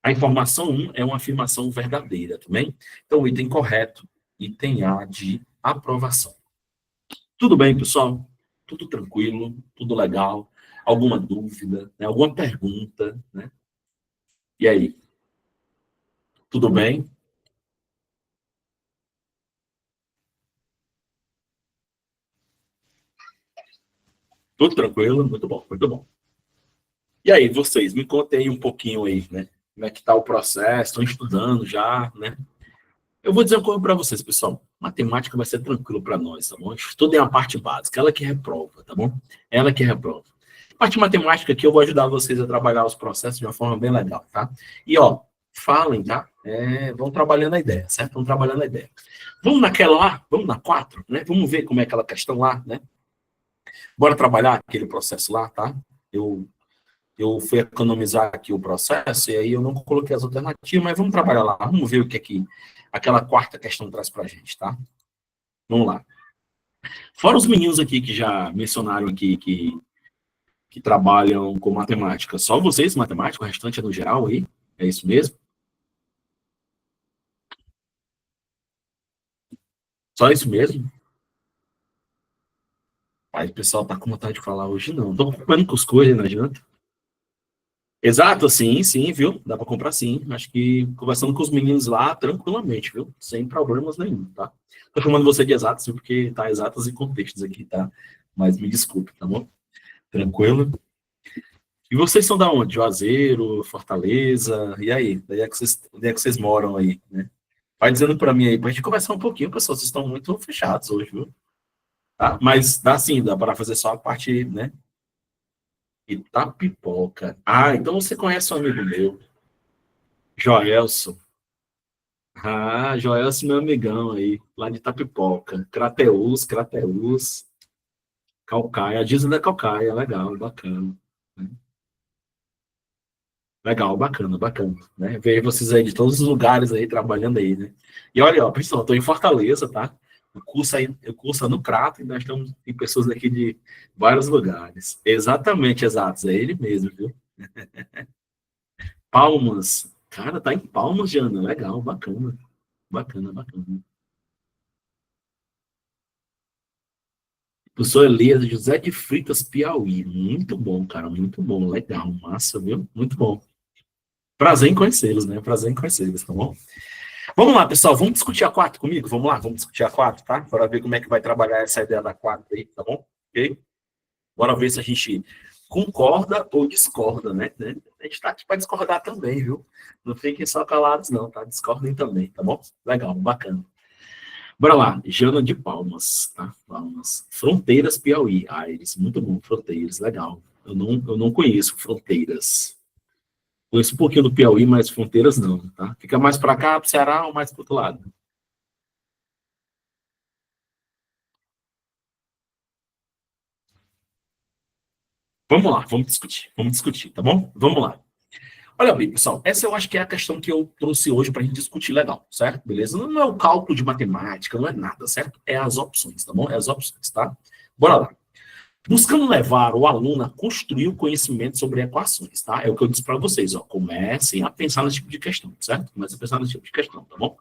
a informação 1 é uma afirmação verdadeira, também. Então, o item correto, item A de aprovação. Tudo bem, pessoal? Tudo tranquilo, tudo legal? Alguma dúvida, né? Alguma pergunta, né? E aí? Tudo bem? Tudo tranquilo? Muito bom, muito bom. E aí, vocês, me contem aí um pouquinho aí, né? Como é que está o processo? Estão estudando já, né? Eu vou dizer uma coisa para vocês, pessoal. Matemática vai ser tranquilo para nós, tá bom? Estudem a parte básica, ela que reprova, tá bom? Ela que reprova. A parte matemática aqui eu vou ajudar vocês a trabalhar os processos de uma forma bem legal, tá? E, ó, falem, tá? Vão trabalhando a ideia, certo? Vão trabalhando a ideia. Vamos naquela lá? Vamos na 4, né? Vamos ver como é aquela questão lá, né? Bora trabalhar aquele processo lá, tá? Eu fui economizar aqui o processo e aí eu não coloquei as alternativas, mas vamos trabalhar lá. Vamos ver o que é que aquela quarta questão traz para a gente, tá? Vamos lá. Fora os meninos aqui que já mencionaram aqui que trabalham com matemática, só vocês matemática, o restante é no geral aí? É isso mesmo? Só isso mesmo? Aí o pessoal tá com vontade de falar hoje, não. Tô comendo cuscuz, não adianta. Exato, sim, sim, viu? Dá para comprar sim. Acho que conversando com os meninos lá, tranquilamente, viu? Sem problemas nenhum, tá? Tô chamando você de exatos, viu? Porque tá exatas e contextos aqui, tá? Mas me desculpe, tá bom? Tranquilo? E vocês são da onde? Juazeiro, Fortaleza? E aí? Onde é que vocês moram aí, né? Vai dizendo para mim aí, pra gente conversar um pouquinho, pessoal. Vocês estão muito fechados hoje, viu? Tá? Mas dá sim, dá para fazer só a parte, né? Itapipoca. Ah, então você conhece um amigo meu, Joelson. Ah, Joelson, meu amigão aí, lá de Itapipoca. Crateús, Crateús, Calcaia. Dizem da Calcaia, legal, bacana. Legal, bacana, bacana, né? Ver vocês aí de todos os lugares aí trabalhando aí, né? E olha, ó, pessoal, estou em Fortaleza, tá? O curso é no Crato e nós estamos em pessoas aqui de vários lugares. Exatamente, exatos, é ele mesmo, viu? Palmas. Cara, tá em Palmas, Jana. Legal, bacana, bacana, bacana. Professor Elias José de Freitas, Piauí. Muito bom, cara, muito bom, legal, massa, viu? Muito bom. Prazer em conhecê-los, né? Prazer em conhecê-los, tá bom? Vamos lá, pessoal, vamos discutir a 4 comigo? Vamos lá, vamos discutir a 4, tá? Para ver como é que vai trabalhar essa ideia da 4 aí, tá bom? Ok? Bora ver se a gente concorda ou discorda, né? A gente tá aqui para discordar também, viu? Não fiquem só calados, não, tá? Discordem também, tá bom? Legal, bacana. Bora lá, Jana de Palmas, tá? Palmas. Fronteiras Piauí. Aires, muito bom, Fronteiras, legal. Eu não conheço Fronteiras. Conheço um pouquinho do Piauí, mas Fronteiras não, tá? Fica mais para cá, pro Ceará ou mais pro outro lado? Vamos discutir, tá bom? Vamos lá. Olha bem, pessoal, essa eu acho que é a questão que eu trouxe hoje para a gente discutir legal, certo? Beleza? Não é o cálculo de matemática, não é nada, certo? É as opções, tá bom? É as opções, tá? Bora lá. Buscando levar o aluno a construir o conhecimento sobre equações, tá? É o que eu disse para vocês, ó. Comecem a pensar nesse tipo de questão, certo? Comecem a pensar nesse tipo de questão, tá bom?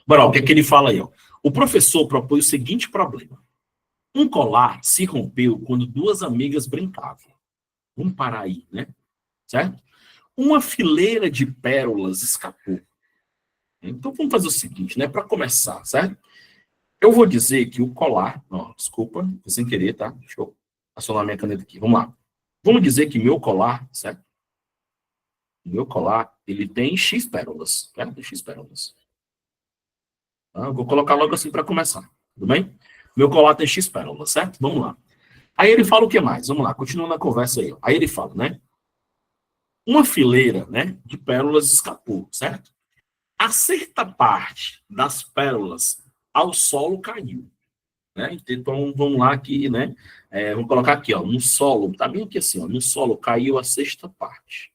Bora, ó, o que é que ele fala aí, ó? O professor propõe o seguinte problema. Um colar se rompeu quando duas amigas brincavam. Vamos parar aí, né? Certo? Uma fileira de pérolas escapou. Então vamos fazer o seguinte, né? Para começar, certo? Eu vou dizer que o colar, ó, desculpa, foi sem querer, tá? Deixa eu acionar minha caneta aqui. Vamos lá. Vamos dizer que meu colar, certo? Meu colar, ele tem X pérolas, certo? X pérolas. Tá? Eu vou colocar logo assim para começar, tudo bem? Meu colar tem X pérolas, certo? Vamos lá. Aí ele fala o que mais? Vamos lá, continuando a conversa aí. Aí ele fala, né? Uma fileira, né, de pérolas escapou, certo? A certa parte das pérolas ao solo caiu, né? Então vamos lá aqui, né? Vamos colocar aqui, ó, no solo, tá bem aqui assim, ó, no solo caiu a sexta parte.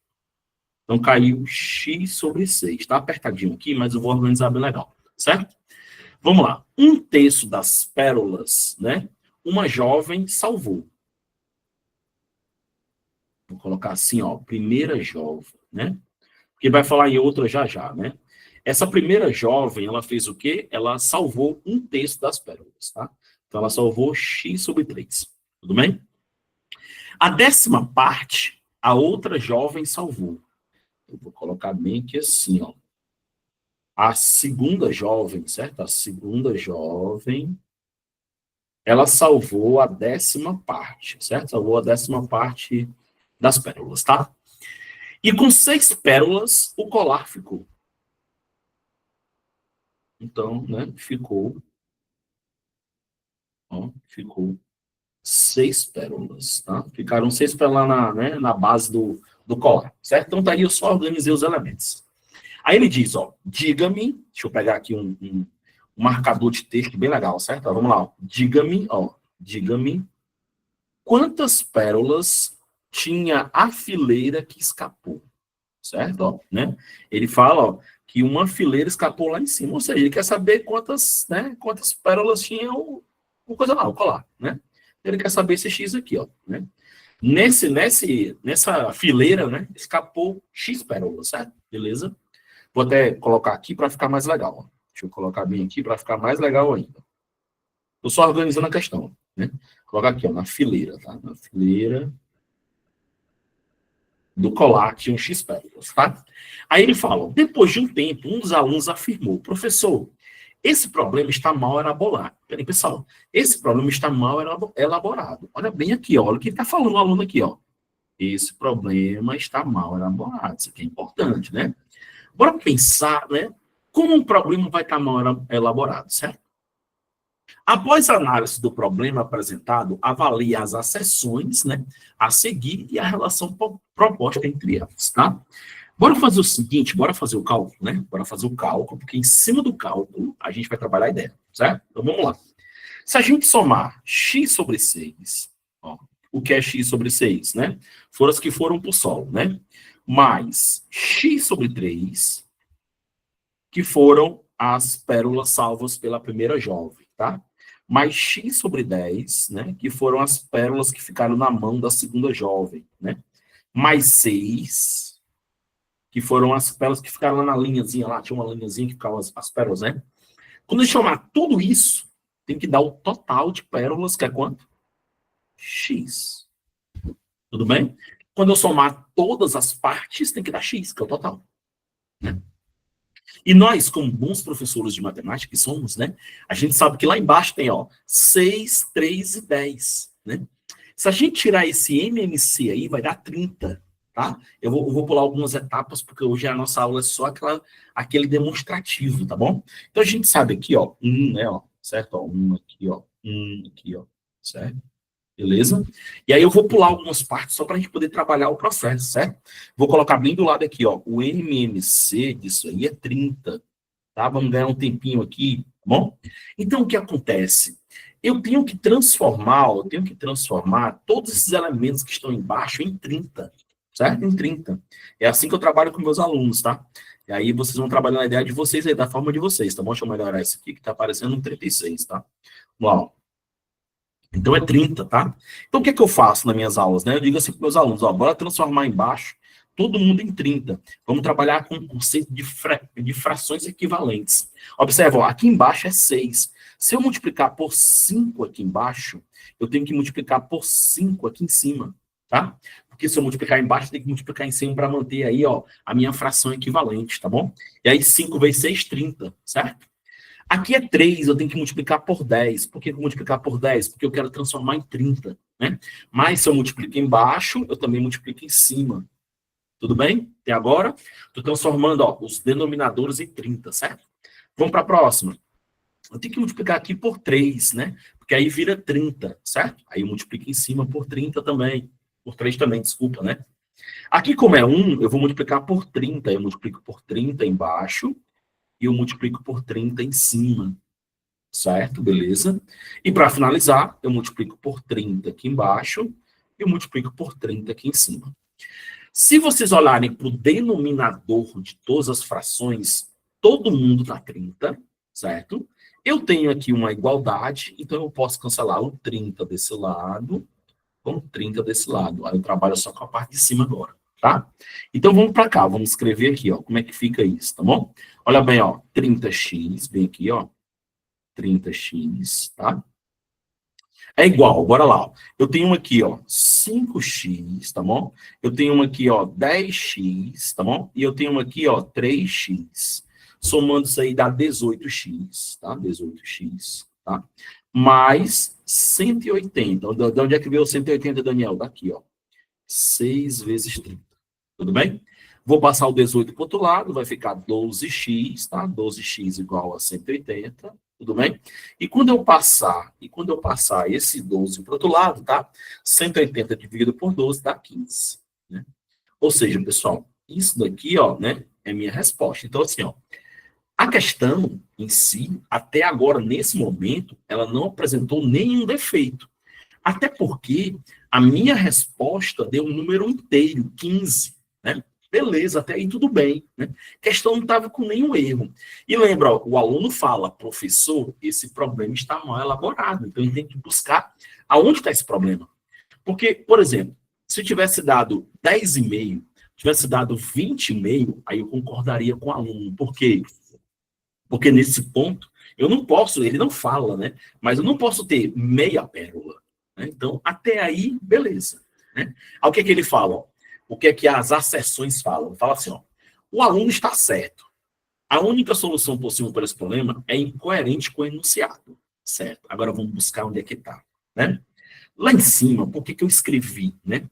Então caiu x sobre 6. Tá apertadinho aqui, mas eu vou organizar bem legal, certo? Vamos lá. Um terço das pérolas, né? Uma jovem salvou. Vou colocar assim, ó, primeira jovem, né? Porque vai falar em outra já já, né? Essa primeira jovem, ela fez o quê? Ela salvou um terço das pérolas, tá? Então, ela salvou x sobre 3. Tudo bem? A décima parte, a outra jovem salvou. Eu vou colocar bem aqui assim, ó. A segunda jovem, certo? A segunda jovem, ela salvou a décima parte, certo? Salvou a décima parte das pérolas, tá? E com 6 pérolas, o colar ficou. Então, né, ficou 6 pérolas, tá? Ficaram 6 pérolas na base do colar, certo? Então, tá aí, eu só organizei os elementos. Aí ele diz, ó, diga-me, deixa eu pegar aqui um marcador de texto bem legal, certo? Ó, vamos lá, diga-me quantas pérolas tinha a fileira que escapou, certo? Ó, né? Ele fala, ó, que uma fileira escapou lá em cima, ou seja, ele quer saber quantas pérolas tinha o coisa lá, o colar, né? Ele quer saber esse X aqui, ó, né? Nessa fileira, né, escapou X pérolas, certo? Beleza? Vou até colocar aqui para ficar mais legal. Ó. Deixa eu colocar bem aqui para ficar mais legal ainda. Estou só organizando a questão, né? Colocar aqui, ó, na fileira, tá? Na fileira do colar tinha um X pérolas, tá? Aí ele fala, depois de um tempo, um dos alunos afirmou, professor, esse problema está mal elaborado. Peraí, pessoal, esse problema está mal elaborado. Olha bem aqui, ó, olha o que está falando o aluno aqui, ó. Esse problema está mal elaborado. Isso aqui é importante, né? Bora pensar, né? Como um problema vai estar mal elaborado, certo? Após a análise do problema apresentado, avalie as acessões, né, a seguir e a relação proposta entre elas, tá? Bora fazer o seguinte, bora fazer o cálculo, né? Bora fazer o cálculo, porque em cima do cálculo a gente vai trabalhar a ideia, certo? Então vamos lá. Se a gente somar x sobre 6, ó, o que é x sobre 6, né? Foram as que foram para o Sol, né? Mais x sobre 3, que foram as pérolas salvas pela primeira jovem, tá? Mais x sobre 10, né? Que foram as pérolas que ficaram na mão da segunda jovem, né? Mais 6, que foram as pérolas que ficaram lá na linhazinha, lá tinha uma linhazinha que ficavam as pérolas, né? Quando eu chamar tudo isso, tem que dar o total de pérolas, que é quanto? X. Tudo bem? Quando eu somar todas as partes, tem que dar X, que é o total. Né? E nós, como bons professores de matemática que somos, né? A gente sabe que lá embaixo tem, ó, 6, 3 e 10, né? Se a gente tirar esse MMC aí, vai dar 30, tá? Eu vou pular algumas etapas, porque hoje a nossa aula é só aquele demonstrativo, tá bom? Então a gente sabe aqui, ó, né, ó, certo? Ó, aqui, ó, certo? Beleza? E aí eu vou pular algumas partes só para a gente poder trabalhar o processo, certo? Vou colocar bem do lado aqui, ó. O MMC disso aí é 30, tá? Vamos ganhar um tempinho aqui, tá bom? Então, o que acontece? Eu tenho que transformar todos esses elementos que estão embaixo em 30, certo? Em 30. É assim que eu trabalho com meus alunos, tá? E aí vocês vão trabalhar na ideia de vocês aí, da forma de vocês, tá bom? Deixa eu melhorar isso aqui, que tá aparecendo um 36, tá? Uau. Então é 30, tá? Então o que é que eu faço nas minhas aulas, né? Eu digo assim para meus alunos, ó, bora transformar embaixo todo mundo em 30. Vamos trabalhar com o conceito de frações equivalentes. Observa, ó, aqui embaixo é 6. Se eu multiplicar por 5 aqui embaixo, eu tenho que multiplicar por 5 aqui em cima, tá? Porque se eu multiplicar embaixo, eu tenho que multiplicar em cima para manter aí, ó, a minha fração equivalente, tá bom? E aí 5 vezes 6, 30, certo? Aqui é 3, eu tenho que multiplicar por 10. Por que eu multiplicar por 10? Porque eu quero transformar em 30, né? Mas se eu multiplico embaixo, eu também multiplico em cima. Tudo bem? Até agora, estou transformando, ó, os denominadores em 30, certo? Vamos para a próxima. Eu tenho que multiplicar aqui por 3, né? Porque aí vira 30, certo? Aí eu multiplico em cima por 30 também. Por 3 também, desculpa, né? Aqui, como é 1, eu vou multiplicar por 30. Eu multiplico por 30 embaixo e eu multiplico por 30 em cima. Certo? Beleza? E para finalizar, eu multiplico por 30 aqui embaixo e eu multiplico por 30 aqui em cima. Se vocês olharem para o denominador de todas as frações, todo mundo dá 30, certo? Eu tenho aqui uma igualdade, então eu posso cancelar o 30 desse lado com 30 desse lado. Aí eu trabalho só com a parte de cima agora, tá? Então vamos para cá, vamos escrever aqui, ó, como é que fica isso, tá bom? Olha bem, ó, 30x, bem aqui, ó, 30x, tá? É igual, bora lá. Ó. Eu tenho aqui, ó, 5x, tá bom? Eu tenho aqui, ó, 10x, tá bom? E eu tenho aqui, ó, 3x. Somando isso aí dá 18x, tá? 18x, tá? Mais 180. De onde é que veio o 180, Daniel? Daqui, ó. 6 vezes 30. Tudo bem? Vou passar o 18 para o outro lado, vai ficar 12x, tá? 12x igual a 180, tudo bem? E quando eu passar esse 12 para o outro lado, tá? 180 dividido por 12 dá 15, né? Ou seja, pessoal, isso daqui, ó, né, é minha resposta. Então, assim, ó, a questão em si, até agora, nesse momento, ela não apresentou nenhum defeito. Até porque a minha resposta deu um número inteiro, 15, né? Beleza, até aí tudo bem, né? A questão não estava com nenhum erro. E lembra, ó, o aluno fala, professor, esse problema está mal elaborado, então ele tem que buscar aonde está esse problema. Porque, por exemplo, se tivesse dado 10,5, tivesse dado 20,5, aí eu concordaria com o aluno. Por quê? Porque nesse ponto, eu não posso, ele não fala, né? Mas eu não posso ter meia pérola, né? Então, até aí, beleza, né? Aí, o que é que ele fala? Ó? O que é que as asserções falam? Fala assim, ó, o aluno está certo. A única solução possível para esse problema é incoerente com o enunciado, certo? Agora vamos buscar onde é que está, né? Lá em cima, por que que eu escrevi, né?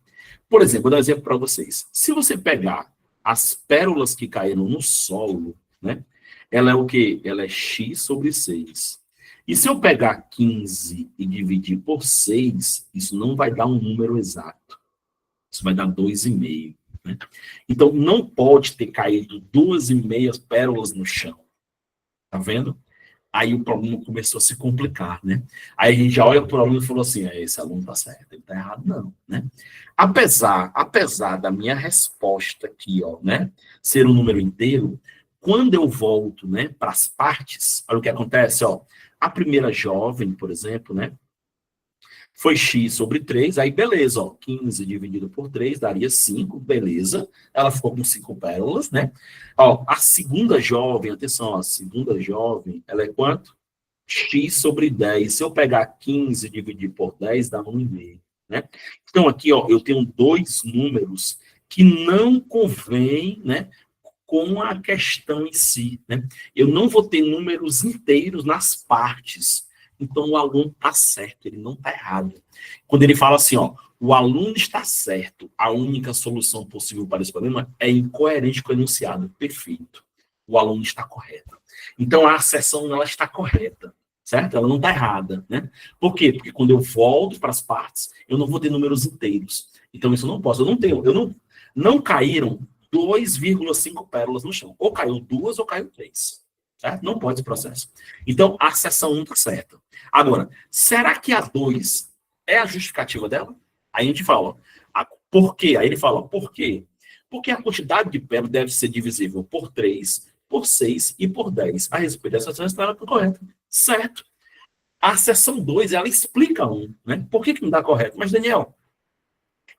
Por exemplo, vou dar um exemplo para vocês. Se você pegar as pérolas que caíram no solo, né? Ela é o quê? Ela é x sobre 6. E se eu pegar 15 e dividir por 6, isso não vai dar um número exato. Isso vai dar 2,5. Né? Então, não pode ter caído 2,5 pérolas no chão. Tá vendo? Aí o problema começou a se complicar, né? Aí a gente já olha para o aluno e falou assim, esse aluno tá certo, ele tá errado não, né? Apesar da minha resposta aqui, ó, né, ser um número inteiro, quando eu volto, né, para as partes, olha o que acontece, ó, a primeira jovem, por exemplo, né, foi x sobre 3, aí beleza, ó, 15 dividido por 3 daria 5, beleza. Ela ficou com 5 pérolas, né? Ó, a segunda jovem, atenção, ó, a segunda jovem, ela é quanto? X sobre 10. Se eu pegar 15 e dividir por 10, dá 1,5, né? Então aqui, ó, eu tenho dois números que não convêm, né, com a questão em si, né? Eu não vou ter números inteiros nas partes. Então, o aluno está certo, ele não está errado. Quando ele fala assim, ó, o aluno está certo, a única solução possível para esse problema é incoerente com o enunciado. Perfeito. O aluno está correto. Então, a asserção ela está correta, certo? Ela não está errada, né? Por quê? Porque quando eu volto para as partes, eu não vou ter números inteiros. Então, isso eu não posso. Não caíram 2,5 pérolas no chão. Ou caiu 2 ou caiu 3. Certo? Não pode esse processo. Então, a seção 1 está certa. Agora, será que a 2 é a justificativa dela? Aí a gente fala, por quê? Aí ele fala, por quê? Porque a quantidade de pérolas deve ser divisível por 3, por 6 e por 10. A respeito dessa seção está correta. Certo. A seção 2, ela explica né? Por que não dá correto? Mas, Daniel,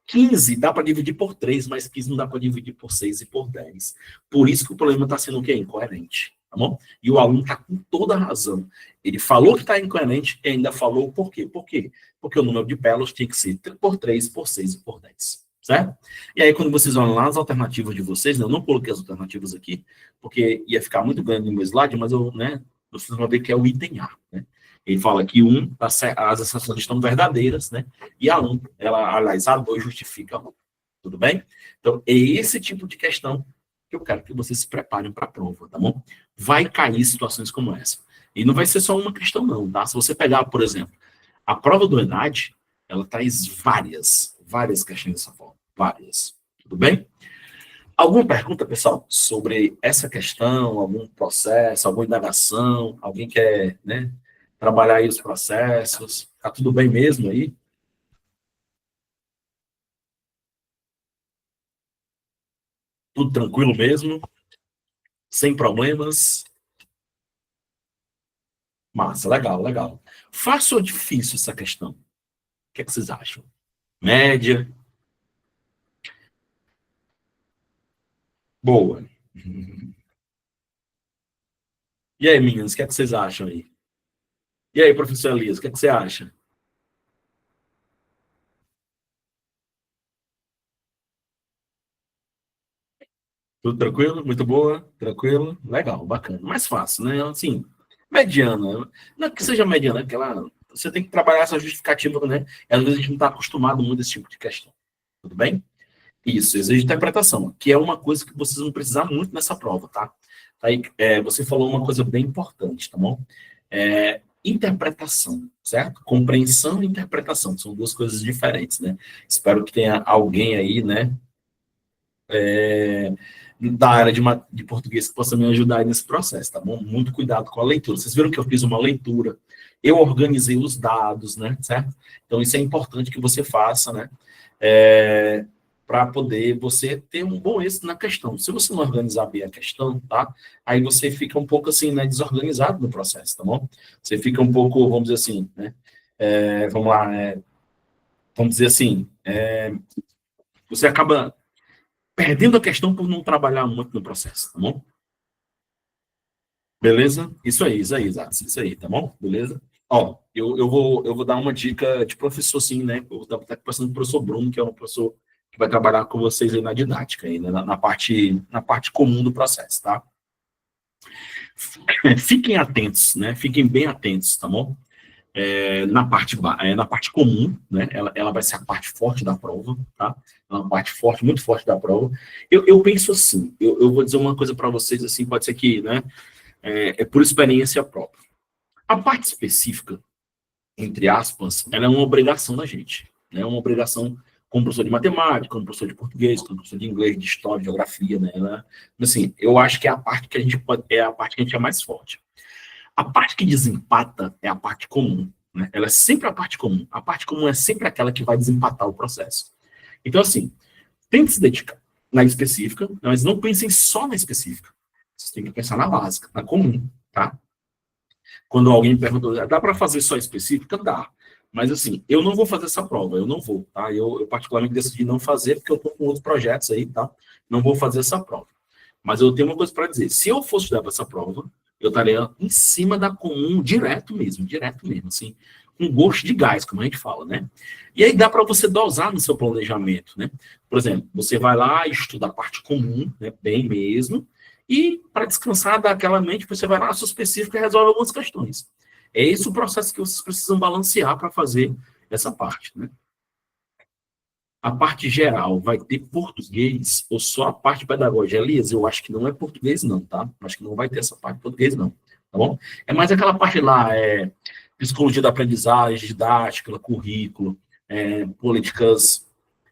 15 dá para dividir por 3, mas 15 não dá para dividir por 6 e por 10. Por isso que o problema está sendo o quê? Incoerente. Tá bom? E o aluno está com toda a razão. Ele falou que está incoerente e ainda falou o porquê. Por quê? Porque o número de pérolas tinha que ser por 3, por 6 e por 10. Certo? E aí, quando vocês olham lá as alternativas de vocês, né, eu não coloquei as alternativas aqui, porque ia ficar muito grande no meu slide, mas vocês vão ver que é o item A. Né? Ele fala que as asserções estão verdadeiras, né? E a 1, aliás, a 2 justifica a 1. Tudo bem? Então, é esse tipo de questão que eu quero que vocês se preparem para a prova, tá bom? Vai cair situações como essa. E não vai ser só uma questão, não, tá? Se você pegar, por exemplo, a prova do ENAD, ela traz várias questões dessa forma. Várias. Tudo bem? Alguma pergunta, pessoal, sobre essa questão, algum processo, alguma indagação? Alguém quer, né, trabalhar aí os processos? Tá tudo bem mesmo aí? Tudo tranquilo mesmo? Sem problemas? Massa, legal, legal. Fácil ou difícil essa questão? O que é que vocês acham? Média? Boa. E aí, meninas, o que é que vocês acham aí? E aí, professor Elias, o que é que você acha? Tudo tranquilo? Muito boa? Tranquilo? Legal, bacana. Mais fácil, né? Assim, mediana. Não é que seja mediana, é que você tem que trabalhar essa justificativa, né? E às vezes a gente não está acostumado muito a esse tipo de questão. Tudo bem? Isso, exige interpretação, que é uma coisa que vocês vão precisar muito nessa prova, tá? Aí, você falou uma coisa bem importante, tá bom? Interpretação, certo? Compreensão e interpretação, são duas coisas diferentes, né? Espero que tenha alguém aí, né, da área de português que possa me ajudar aí nesse processo, tá bom? Muito cuidado com a leitura. Vocês viram que eu fiz uma leitura, eu organizei os dados, né, certo? Então, isso é importante que você faça, né? Para poder você ter um bom êxito na questão. Se você não organizar bem a questão, tá? Aí você fica um pouco assim, né, desorganizado no processo, tá bom? Você fica um pouco, vamos dizer assim, né? Vamos lá, vamos dizer assim, você acaba perdendo a questão por não trabalhar muito no processo, tá bom? Beleza? Isso aí, exato, isso aí, tá bom? Beleza? Ó, eu vou dar uma dica de professor, sim, né? Eu vou estar passando pro professor Bruno, que é um professor que vai trabalhar com vocês aí na didática, aí, né? Na parte comum do processo, tá? Fiquem atentos, né? Fiquem bem atentos, tá bom? Na parte comum, né? Ela vai ser a parte forte da prova, tá? É uma parte forte, muito forte da prova. Eu penso assim, eu vou dizer uma coisa para vocês, assim, pode ser que, né? Por experiência própria. A parte específica, entre aspas, ela é uma obrigação da gente, né? Uma obrigação como professor de matemática, como professor de português, como professor de inglês, de história, de geografia, né? Assim, eu acho que é a parte que a gente é mais forte. A parte que desempata é a parte comum, né? Ela é sempre a parte comum. A parte comum é sempre aquela que vai desempatar o processo. Então, assim, tente se dedicar na específica, mas não pensem só na específica. Vocês têm que pensar na básica, na comum, tá? Quando alguém pergunta, dá para fazer só específica? Dá. Mas, assim, eu não vou fazer essa prova, eu não vou, tá? Eu particularmente decidi não fazer, porque eu estou com outros projetos aí, tá? Não vou fazer essa prova. Mas eu tenho uma coisa para dizer. Se eu fosse estudar para essa prova, eu estaria em cima da comum, direto mesmo, assim, com gosto de gás, como a gente fala, né? E aí dá para você dosar no seu planejamento, né? Por exemplo, você vai lá, estuda a parte comum, né, bem mesmo, e para descansar daquela mente, você vai lá na sua específica e resolve algumas questões. É esse o processo que vocês precisam balancear para fazer essa parte, né? A parte geral vai ter português ou só a parte pedagógica? Elias, eu acho que não é português, não, tá? Acho que não vai ter essa parte de português, não. Tá bom? É mais aquela parte lá, psicologia da aprendizagem, didática, currículo, políticas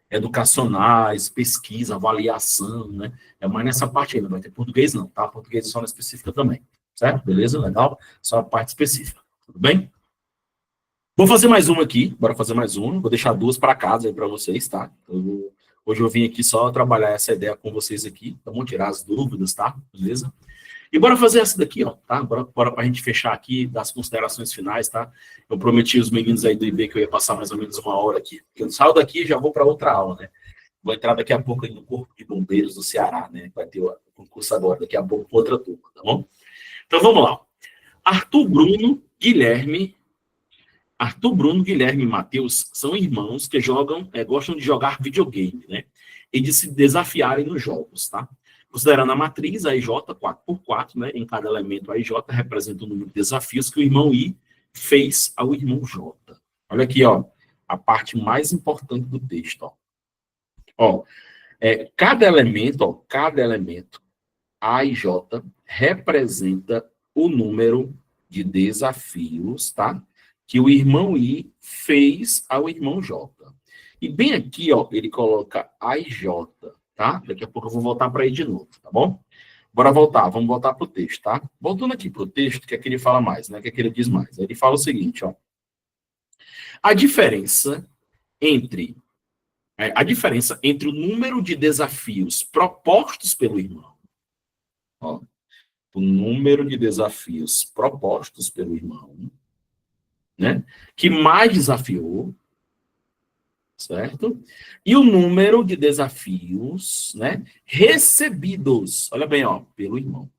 educacionais, pesquisa, avaliação, né? É mais nessa parte aí, não vai ter português, não, tá? Português é só na específica também. Certo? Beleza? Legal? Só a parte específica. Tudo bem? Vou fazer mais uma aqui, bora fazer mais uma. Vou deixar duas para casa aí para vocês, tá? Hoje eu vim aqui só trabalhar essa ideia com vocês aqui, tá bom? Tirar as dúvidas, tá? Beleza? E bora fazer essa daqui, ó, tá? Bora para a gente fechar aqui das considerações finais, tá? Eu prometi aos meninos aí do IB que eu ia passar mais ou menos uma hora aqui. Porque eu saio daqui e já vou para outra aula, né? Vou entrar daqui a pouco aí no Corpo de Bombeiros do Ceará, né? Vai ter o concurso agora, daqui a pouco, com outra turma, tá bom? Então vamos lá. Arthur, Bruno, Guilherme e Matheus são irmãos que gostam de jogar videogame, né? E de se desafiarem nos jogos, tá? Considerando a matriz, a IJ 4x4, né? Em cada elemento, a IJ representa o número de desafios que o irmão I fez ao irmão J. Olha aqui, ó, a parte mais importante do texto, ó. Ó, cada elemento, A e J, representa o número de desafios, tá? Que o irmão I fez ao irmão J. E bem aqui, ó, ele coloca A e J, tá? Daqui a pouco eu vou voltar para aí de novo, tá bom? Bora voltar, vamos voltar para o texto, tá? Voltando aqui para o texto, o que é que ele fala mais, né? O que é que ele diz mais? Ele fala o seguinte, ó. A diferença entre o número de desafios propostos pelo irmão, ó, o número de desafios propostos pelo irmão, né, que mais desafiou, certo? E o número de desafios, né, recebidos, olha bem, ó, pelo irmão.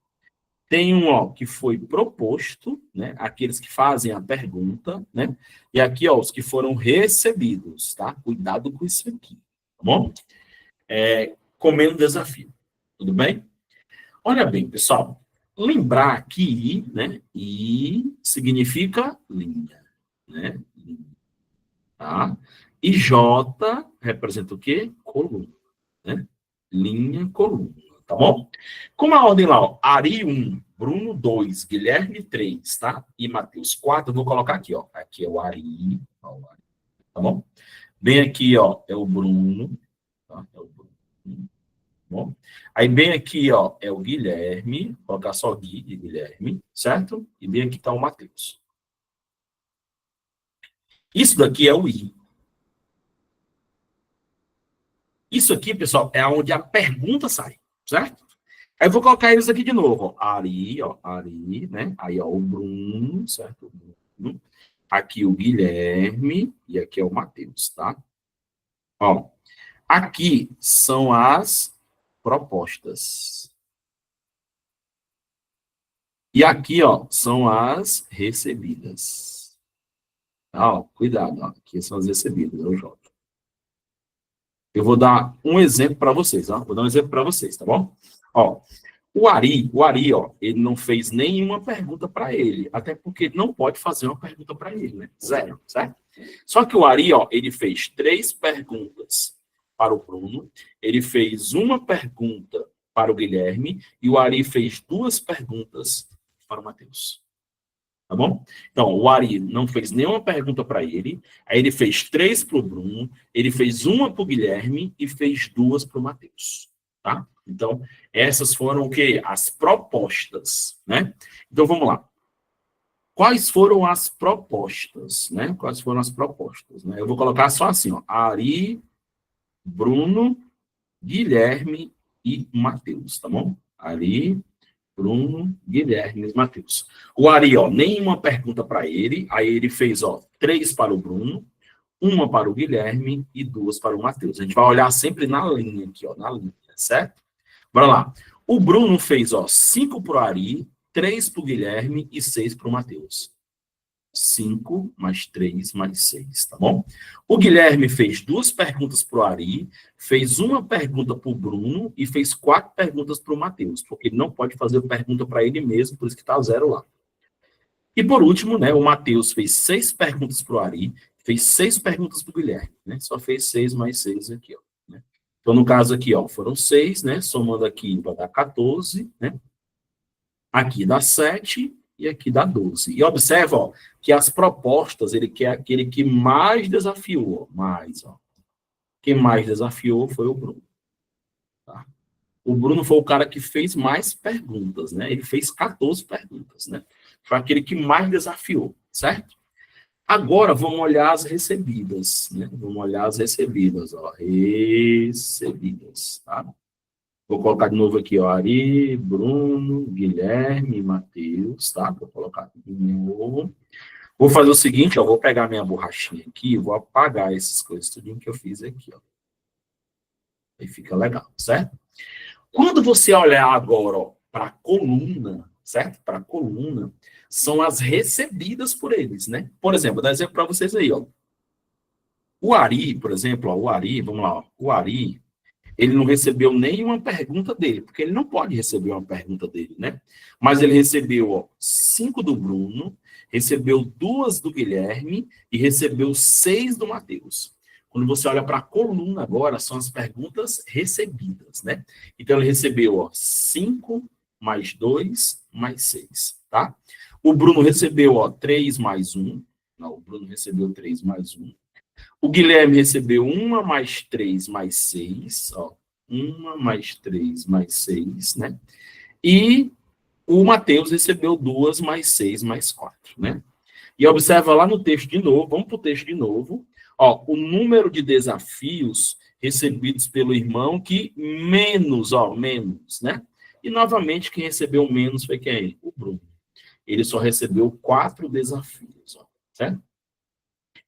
Tem um, ó, que foi proposto, né, aqueles que fazem a pergunta, né, e aqui, ó, os que foram recebidos, tá? Cuidado com isso aqui, tá bom? Comendo desafio, tudo bem? Olha bem, pessoal, lembrar que I, né, I significa linha, né, tá? E J representa o quê? Coluna. né? Linha, coluna, tá bom? Como a ordem lá, ó, Ari 1, Bruno 2, Guilherme 3, tá? E Matheus 4, eu vou colocar aqui, ó. Aqui é o Ari, ó, tá bom? Bem aqui, ó, é o Bruno, tá? É o Bruno, tá bom? Aí bem aqui, ó, é o Guilherme, vou colocar só Gui e Guilherme, certo? E bem aqui tá o Matheus. Isso daqui é o I. Isso aqui, pessoal, é onde a pergunta sai, certo? Aí eu vou colocar eles aqui de novo, ó. Ari, né? Aí, ó, o Bruno, certo? O Bruno. Aqui o Guilherme e aqui é o Matheus, tá? Ó, aqui são as propostas. E aqui, ó, são as recebidas. Tá, ó, cuidado, ó. Aqui são as recebidas, eu jogo. Eu vou dar um exemplo para vocês, ó. Vou dar um exemplo para vocês, tá bom? Ó, o Ari, ó, ele não fez nenhuma pergunta para ele, até porque ele não pode fazer uma pergunta para ele, né? Zero, certo? Só que o Ari, ó, ele fez 3 perguntas para o Bruno, ele fez uma pergunta para o Guilherme e o Ari fez 2 perguntas para o Matheus. Tá bom? Então, o Ari não fez nenhuma pergunta para ele, aí ele fez 3 para o Bruno, ele fez uma para o Guilherme e fez 2 para o Matheus. Tá? Então, essas foram o quê? As propostas, né? Então, vamos lá. Quais foram as propostas, né? Quais foram as propostas, né? Eu vou colocar só assim, ó. Ari, Bruno, Guilherme e Matheus, tá bom? Ari, Bruno, Guilherme e Matheus. O Ari, ó, nenhuma pergunta para ele, aí ele fez, ó, 3 para o Bruno, uma para o Guilherme e 2 para o Matheus. A gente vai olhar sempre na linha aqui, ó, na linha, certo? Bora lá. O Bruno fez, ó, 5 para o Ari, 3 para o Guilherme e 6 para o Matheus. 5 mais 3 mais 6, tá bom? O Guilherme fez 2 perguntas para o Ari, fez uma pergunta para o Bruno e fez 4 perguntas para o Matheus, porque ele não pode fazer pergunta para ele mesmo, por isso que está 0 lá. E por último, né, o Matheus fez 6 perguntas para o Ari, fez 6 perguntas para o Guilherme, né? Só fez 6 mais 6 aqui, ó. Né? Então, no caso aqui, ó, foram 6, né? Somando aqui vai dar 14, né? Aqui dá 7 e aqui dá 12. E observa, ó, que as propostas, ele quer aquele que mais desafiou, ó, mais, ó. Quem mais desafiou foi o Bruno. Tá? O Bruno foi o cara que fez mais perguntas, né? Ele fez 14 perguntas, né? Foi aquele que mais desafiou, certo? Agora, vamos olhar as recebidas, né? Vamos olhar as recebidas, ó. Recebidas, tá? Vou colocar de novo aqui, ó. Ari, Bruno, Guilherme, Matheus, tá? Vou colocar aqui de novo. Vou fazer o seguinte, ó. Vou pegar minha borrachinha aqui e vou apagar essas coisas, tudo que eu fiz aqui, ó. Aí fica legal, certo? Quando você olhar agora para a coluna, certo? Para a coluna, são as recebidas por eles, né? Por exemplo, vou dar exemplo para vocês aí, ó. O Ari, por exemplo, ó, o Ari, vamos lá, ó. O Ari, ele não recebeu nenhuma pergunta dele, porque ele não pode receber uma pergunta dele, né? Mas ele recebeu, ó, 5 do Bruno, recebeu 2 do Guilherme e recebeu 6 do Matheus. Quando você olha para a coluna agora, são as perguntas recebidas, né? Então, ele recebeu, ó, 5 mais 2 mais 6, tá? O Bruno recebeu, ó, 3 mais 1. Não, o Bruno recebeu 3 mais 1. O Guilherme recebeu 1 mais 3 mais 6, ó. 1 mais 3 mais 6, né? E o Matheus recebeu 2 mais 6 mais 4, né? E observa lá no texto de novo, vamos para o texto de novo. Ó, o número de desafios recebidos pelo irmão que menos, ó, menos, né? E novamente quem recebeu menos foi quem? O Bruno. Ele só recebeu 4 desafios, ó, certo?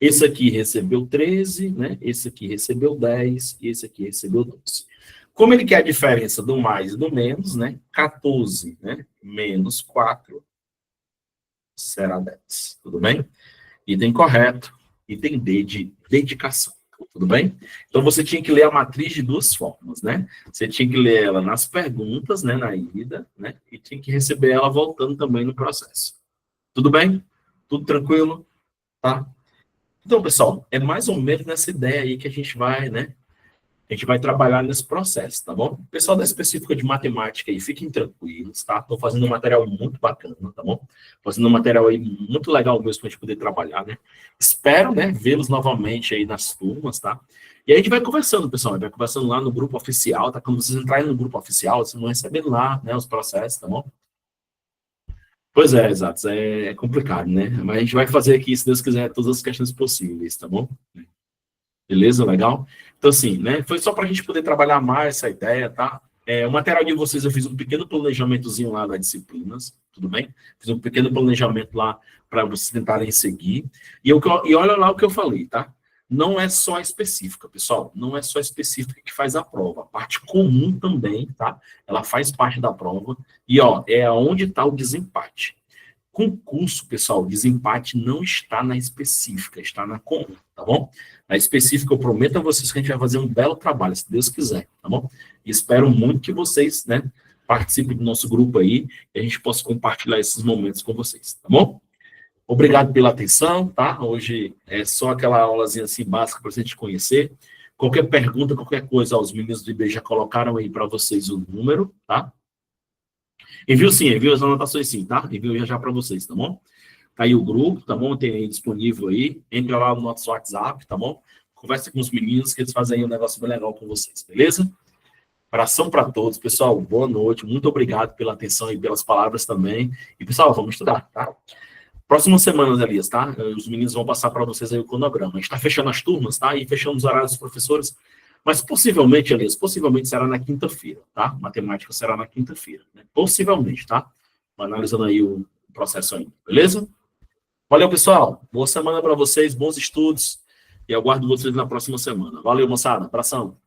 Esse aqui recebeu 13, né? Esse aqui recebeu 10 e esse aqui recebeu 12. Como ele quer a diferença do mais e do menos, né? 14, né? Menos 4 será 10. Tudo bem? Item correto. Item D de dedicação. Tudo bem? Então, você tinha que ler a matriz de 2 formas, né? Você tinha que ler ela nas perguntas, né? Na ida, né? E tinha que receber ela voltando também no processo. Tudo bem? Tudo tranquilo? Tá? Então, pessoal, é mais ou menos nessa ideia aí que a gente vai, né? A gente vai trabalhar nesse processo, tá bom? Pessoal da específica de matemática aí, fiquem tranquilos, tá? Estou fazendo um material muito bacana, tá bom? Fazendo um material aí muito legal mesmo para a gente poder trabalhar, né? Espero, né, vê-los novamente aí nas turmas, tá? E aí a gente vai conversando, pessoal, a gente vai conversando lá no grupo oficial, tá? Quando vocês entrarem no grupo oficial, vocês vão recebendo lá, né, os processos, tá bom? Pois é, exato, é complicado, né? Mas a gente vai fazer aqui, se Deus quiser, todas as questões possíveis, tá bom? Beleza? Legal? Então, assim, né? Foi só para a gente poder trabalhar mais essa ideia, tá? O material de vocês, eu fiz um pequeno planejamentozinho lá das disciplinas, tudo bem? Fiz um pequeno planejamento lá para vocês tentarem seguir. E olha lá o que eu falei, tá? Não é só a específica, pessoal. Não é só a específica que faz a prova. A parte comum também, tá? Ela faz parte da prova. E, ó, é onde está o desempate. Concurso, pessoal, desempate não está na específica, está na comum, tá bom? Na específica, eu prometo a vocês que a gente vai fazer um belo trabalho, se Deus quiser, tá bom? E espero muito que vocês, né, participem do nosso grupo aí e a gente possa compartilhar esses momentos com vocês, tá bom? Obrigado pela atenção, tá? Hoje é só aquela aulazinha assim básica para a gente conhecer. Qualquer pergunta, qualquer coisa, os meninos do IB já colocaram aí para vocês o número, tá? Envio sim, envio as anotações sim, tá? Envio já para vocês, tá bom? Tá aí o grupo, tá bom? Tem aí disponível aí. Entra lá no nosso WhatsApp, tá bom? Conversa com os meninos que eles fazem aí um negócio bem legal com vocês, beleza? Abração para todos, pessoal. Boa noite. Muito obrigado pela atenção e pelas palavras também. E, pessoal, vamos estudar, tá? Próximas semanas, Elias, tá? Os meninos vão passar para vocês aí o cronograma. A gente está fechando as turmas, tá? E fechando os horários dos professores. Mas possivelmente, Elias, possivelmente será na quinta-feira, tá? Matemática será na quinta-feira, né? Possivelmente, tá? Analisando aí o processo ainda, beleza? Valeu, pessoal. Boa semana para vocês, bons estudos. E aguardo vocês na próxima semana. Valeu, moçada. Abração.